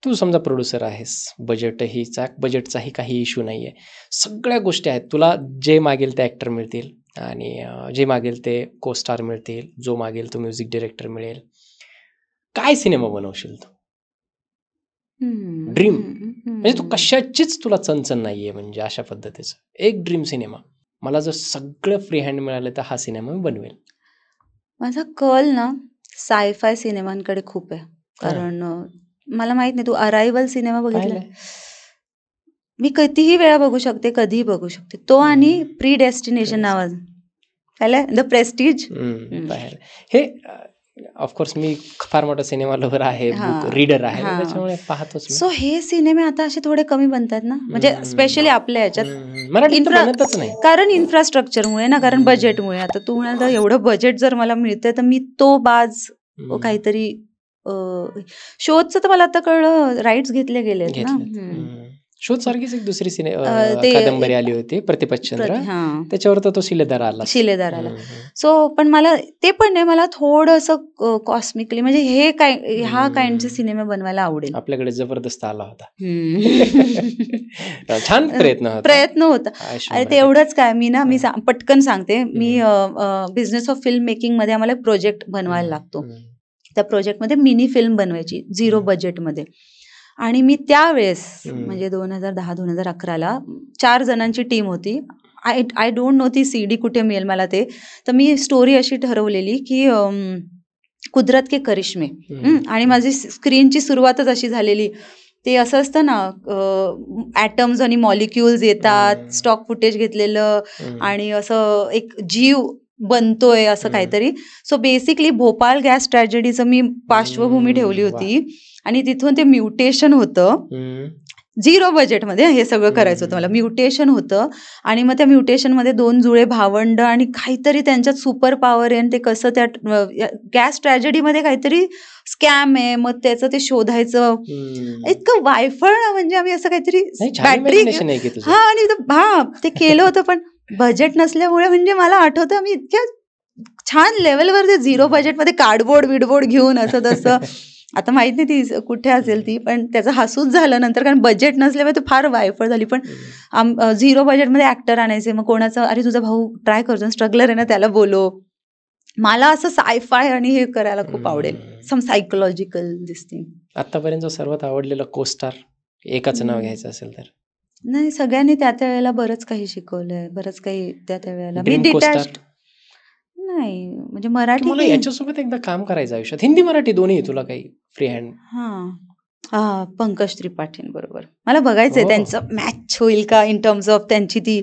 तू समजा प्रोड्युसर आहेस, बजेटचाही काही इश्यू नाही आहे, सगळ्या गोष्टी आहेत, तुला जे मागेल ते ॲक्टर मिळतील आणि जे मागेल ते को स्टार मिळतील, जो मागेल तो म्युझिक डिरेक्टर मिळेल, काय सिनेमा बनवशील तू? ड्रीम म्हणजे तू कशाचीच तुला चणचण नाहीये, म्हणजे अशा पद्धतीचं एक ड्रीम सिनेमा, मला जर सगळं फ्री हँड मिळालं तर हा सिनेमा मी बनवेल. माझा कल ना सायफाय सिनेमांकडे खूप आहे. कारण मला माहित नाही, तू अरायवल सिनेमा बघितला? मी कितीही वेळा बघू शकते, कधीही बघू शकते तो. आणि प्री डेस्टिनेशन नावाचं पाहिलंय, द प्रेस्टिज. हे ऑफकोर्स मी फार मोठा सिनेमा लव्हर आहे, बुक रीडर आहे, त्याच्यामुळे पाहतोच. सो हे सिनेमे आता असे थोडे कमी बनतात ना, म्हणजे स्पेशली आपल्या याच्यात, कारण इन्फ्रास्ट्रक्चरमुळे ना, कारण बजेटमुळे. आता तू म्हणाल तर एवढं बजेट जर मला मिळतंय तर मी तो बाज काहीतरी शोधचं तर मला आता कळलं राईट्स घेतले गेलेत ना. शोध सारखीच एक दुसरी कादंबरी आली होती, प्रतिपतचंद्र, त्याच्यावर तो शिलेदार आला. सो पण मला ते पण नाही, मला थोडंसं कॉस्मिकली, म्हणजे हे काय, ह्या काइंडचे सिनेमे बनवायला आवडेल. आपल्याकडे जबरदस्त आला होता. छान प्रयत्न होता. अरे ते एवढंच काय, मी पटकन सांगते. मी बिझनेस ऑफ फिल्म मेकिंग मध्ये आम्हाला एक प्रोजेक्ट बनवायला लागतो. त्या प्रोजेक्टमध्ये मिनी फिल्म बनवायची 0 बजेटमध्ये. आणि मी त्यावेळेस म्हणजे 2010-2011ला 4 जणांची टीम होती. आय डोंट नो ती CD कुठे मिळेल मला ते. तर मी स्टोरी अशी ठरवलेली की कुदरत के करिश्मे, आणि माझी स्क्रीनची सुरुवातच अशी झालेली, ते असं असतं ना, ॲटम्स आणि मॉलिक्युल्स येतात, स्टॉक फुटेज घेतलेलं, आणि असं एक जीव बनतोय असं काहीतरी. सो बेसिकली भोपाळ गॅस ट्रॅजेडीचं मी पार्श्वभूमी ठेवली होती, आणि तिथून ते म्युटेशन होतं. 0 बजेटमध्ये हे सगळं करायचं होतं मला. म्युटेशन होतं, आणि मग त्या म्युटेशनमध्ये 2 जुळे भावंड, आणि काहीतरी त्यांच्यात सुपर पॉवर आहे, आणि ते कसं त्या गॅस ट्रॅजेडीमध्ये काहीतरी स्कॅम आहे, मग त्याचं ते शोधायचं. इतकं वायफळ, म्हणजे आम्ही असं काहीतरी बॅटरी आणि ते केलं होतं. पण बजेट नसल्यामुळे, म्हणजे मला आठवतं आम्ही इतक्या छान लेवलवर ते 0 बजेटमध्ये कार्डबोर्ड घेऊन असं तसं, आता माहित नाही ती कुठे असेल ती, पण त्याचं हसूच झालं नंतर, कारण बजेट नसल्यामुळे ती फार वायफळ झाली. पण 0 बजेटमध्ये ऍक्टर आणायचे, मग कोणाचं, अरे तुझा भाऊ ट्राय करतो, स्ट्रगलर आहे ना, त्याला बोलो. मला असं सायफाय आणि हे करायला खूप आवडेल, सम सायकोलॉजिकल दिस थिंग. आतापर्यंत सर्वात आवडलेलं कोस्टार एकाच नाव घ्यायचं असेल तर? नाही, सगळ्यांनी त्या वेळेला बरंच काही शिकवलंय, बरंच काही त्या वेळेला. मी ड्रीम कोस्टार? डिटॅच्ड नाही, म्हणजे मराठी मला याच्यासोबत एकदा काम करायचं आयुष्यात, हिंदी मराठी दोन्ही, तुला काही फ्री हँड? पंकज त्रिपाठींबरोबर मला बघायचंय त्यांचं मॅच होईल का इन टर्म्स ऑफ त्यांची ती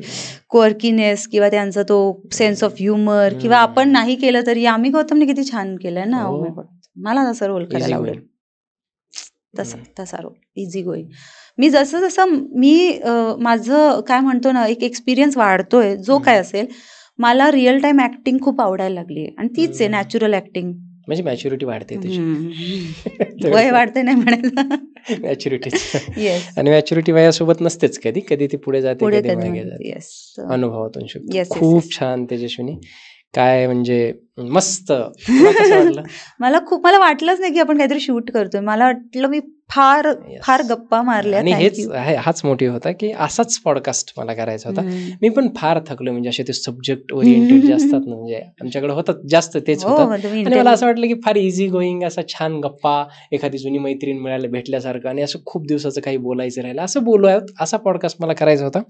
क्वर्कीनेस किंवा त्यांचा तो सेन्स ऑफ ह्युमर, किंवा आपण नाही केलं तरी आम्ही गौतमने किती छान केलंय ना. मला तसा रोल करायला आवडेल, तसा रोल इझी गोईंग. मी जसं जसं माझं काय म्हणतो ना, एक एक्सपिरियन्स वाढतोय जो काय असेल, मला रिअल टाइम ऍक्टिंग खूप आवडायला लागली आणि तीच आहे नॅचरल ऍक्टिंग. म्हणजे मॅच्युरिटी वाढते तुझी. वय वाढते नाही म्हणायला, मॅच्युरिटी. आणि मॅच्युरिटी वयासोबत नसतेच, कधी कधी ती पुढे जाते, कधी मागे जाते. अनुभवातून शिकतो. खूप छान तेजस्विनी, काय म्हणजे मस्त. मला वाटलंच नाही की आपण काहीतरी शूट करतोय. मला वाटलं मी फार फार गप्पा मारल्या. आणि हाच मोटिव्ह होता की असाच पॉडकास्ट मला करायचा होता. मी पण फार थकलो, म्हणजे असे ते सब्जेक्ट ओरिएंटेड जे असतात ना, म्हणजे आमच्याकडे होतात जास्त तेच होतं. आणि मला असं वाटलं की फार इझी गोईंग, असा छान गप्पा, एखादी जुनी मैत्रीण मिळायला भेटल्यासारखं, आणि असं खूप दिवसाचं काही बोलायचं राहिलं, असं बोलूयात, असा पॉडकास्ट मला करायचा होता.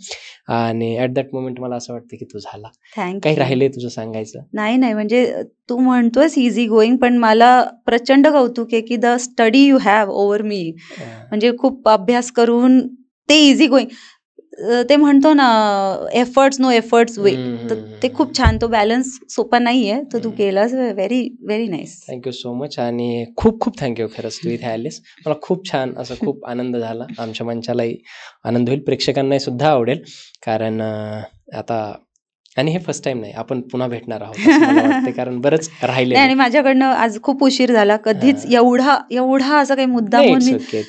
आणि ऍट दॅट मोमेंट मला असं वाटतं की तू झाला. काही राहिलंय तुझं सांगायचं? नाही, म्हणजे तू म्हणतोयस इझी गोईंग, पण मला प्रचंड कौतुक आहे की the study you have over me, म्हणजे खूप अभ्यास करून ते इझी गोईंग. ते म्हणतो ना, एफर्ट्स नो एफर्ट्स वे, तर ते खूप छान. तो बॅलन्स सोपा नाहीये, तर तू केलास. Very very nice. Thank you so much. आणि खूप खूप थँक्यू खरंच, तू इथे आलीस. मला खूप छान असं खूप आनंद झाला. आमच्या मंचालाही आनंद होईल, प्रेक्षकांनाही सुद्धा आवडेल, कारण आता आणि हे फर्स्ट टाइम नाही, आपण पुन्हा भेटणार आहोत असं मला वाटतं, कारण बरंच राहिले. आणि माझ्याकडनं आज खूप उशीर झाला, कधीच एवढा असा काही मुद्दा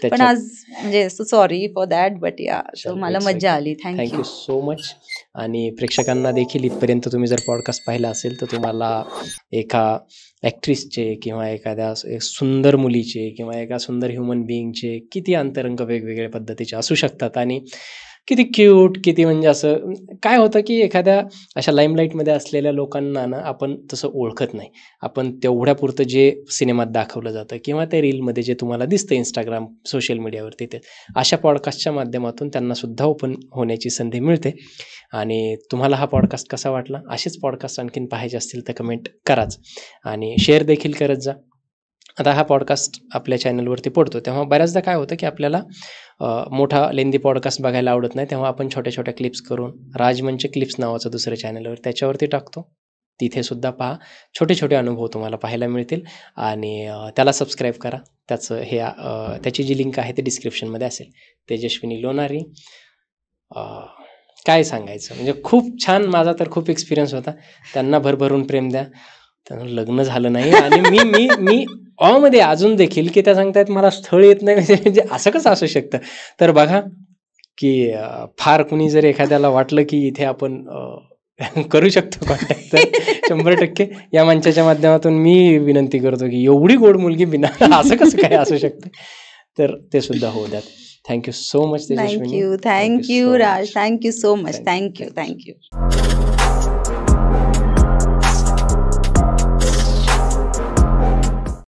पण आज म्हणजे सॉरी फॉर दॅट, बट या मला मजा आली. Thank you so much. आणि प्रेक्षकांना देखील, इथपर्यंत तुम्ही जर पॉडकास्ट पाहिला असेल तर तुम्हाला एका ॲक्ट्रेसचे किंवा एखाद्या सुंदर मुलीचे किंवा एका सुंदर ह्युमन बिईंगचे किती अंतरंग वेगवेगळ्या पद्धतीचे असू शकतात, आणि किती क्यूट, किती म्हणजे असं काय होतं की एखाद्या अशा लाईमलाईटमध्ये असलेल्या लोकांना ना आपण तसं ओळखत नाही. आपण तेवढ्यापुरतं जे सिनेमात दाखवलं जातं किंवा त्या रीलमध्ये जे तुम्हाला दिसतं इंस्टाग्राम, सोशल मीडियावरती, ते अशा पॉडकास्टच्या माध्यमातून त्यांना सुद्धा ओपन होण्याची संधी मिळते. आणि तुम्हाला हा पॉडकास्ट कसा वाटला, असेच पॉडकास्ट आणखीन पाहायचे असतील तर कमेंट कराच, आणि शेअर देखील करत जा. आता हा पॉडकास्ट आपल्या चॅनलवरती पडतो, तेव्हा बऱ्याचदा काय होतं की आपल्याला मोठा लेंदी पॉडकास्ट बघायला आवडत नाही, तेव्हा आपण छोट्या छोट्या क्लिप्स करून राजमंच क्लिप्स नावाचं दुसरं चॅनलवर त्याच्यावरती टाकतो. तिथे सुद्धा पहा, छोटे छोटे अनुभव तुम्हाला पाहायला मिळतील. आणि त्याला सबस्क्राईब करा. त्याची जी लिंक आहे ते डिस्क्रिप्शनमध्ये असेल. तेजस्विनी लोणारी, काय सांगायचं, म्हणजे खूप छान. माझा तर खूप एक्सपिरियन्स होता. त्यांना भरभरून प्रेम द्या. त्यांना लग्न झालं नाही, आणि मी मध्ये अजून देखील की त्या सांगतायत मला स्थळ येत नाही, म्हणजे असं कसं असू शकतं. तर बघा की फार कुणी जर एखाद्याला वाटलं की इथे आपण करू शकतो कॉन्टॅक्ट, तर 100% या मंचाच्या माध्यमातून मी विनंती करतो की एवढी गोड मुलगी बिना असं कसं काय असू शकतं, तर ते सुद्धा होऊ द्यात. Thank you so much Tejaswini. Thank you Raj, thank you so much. Thank you.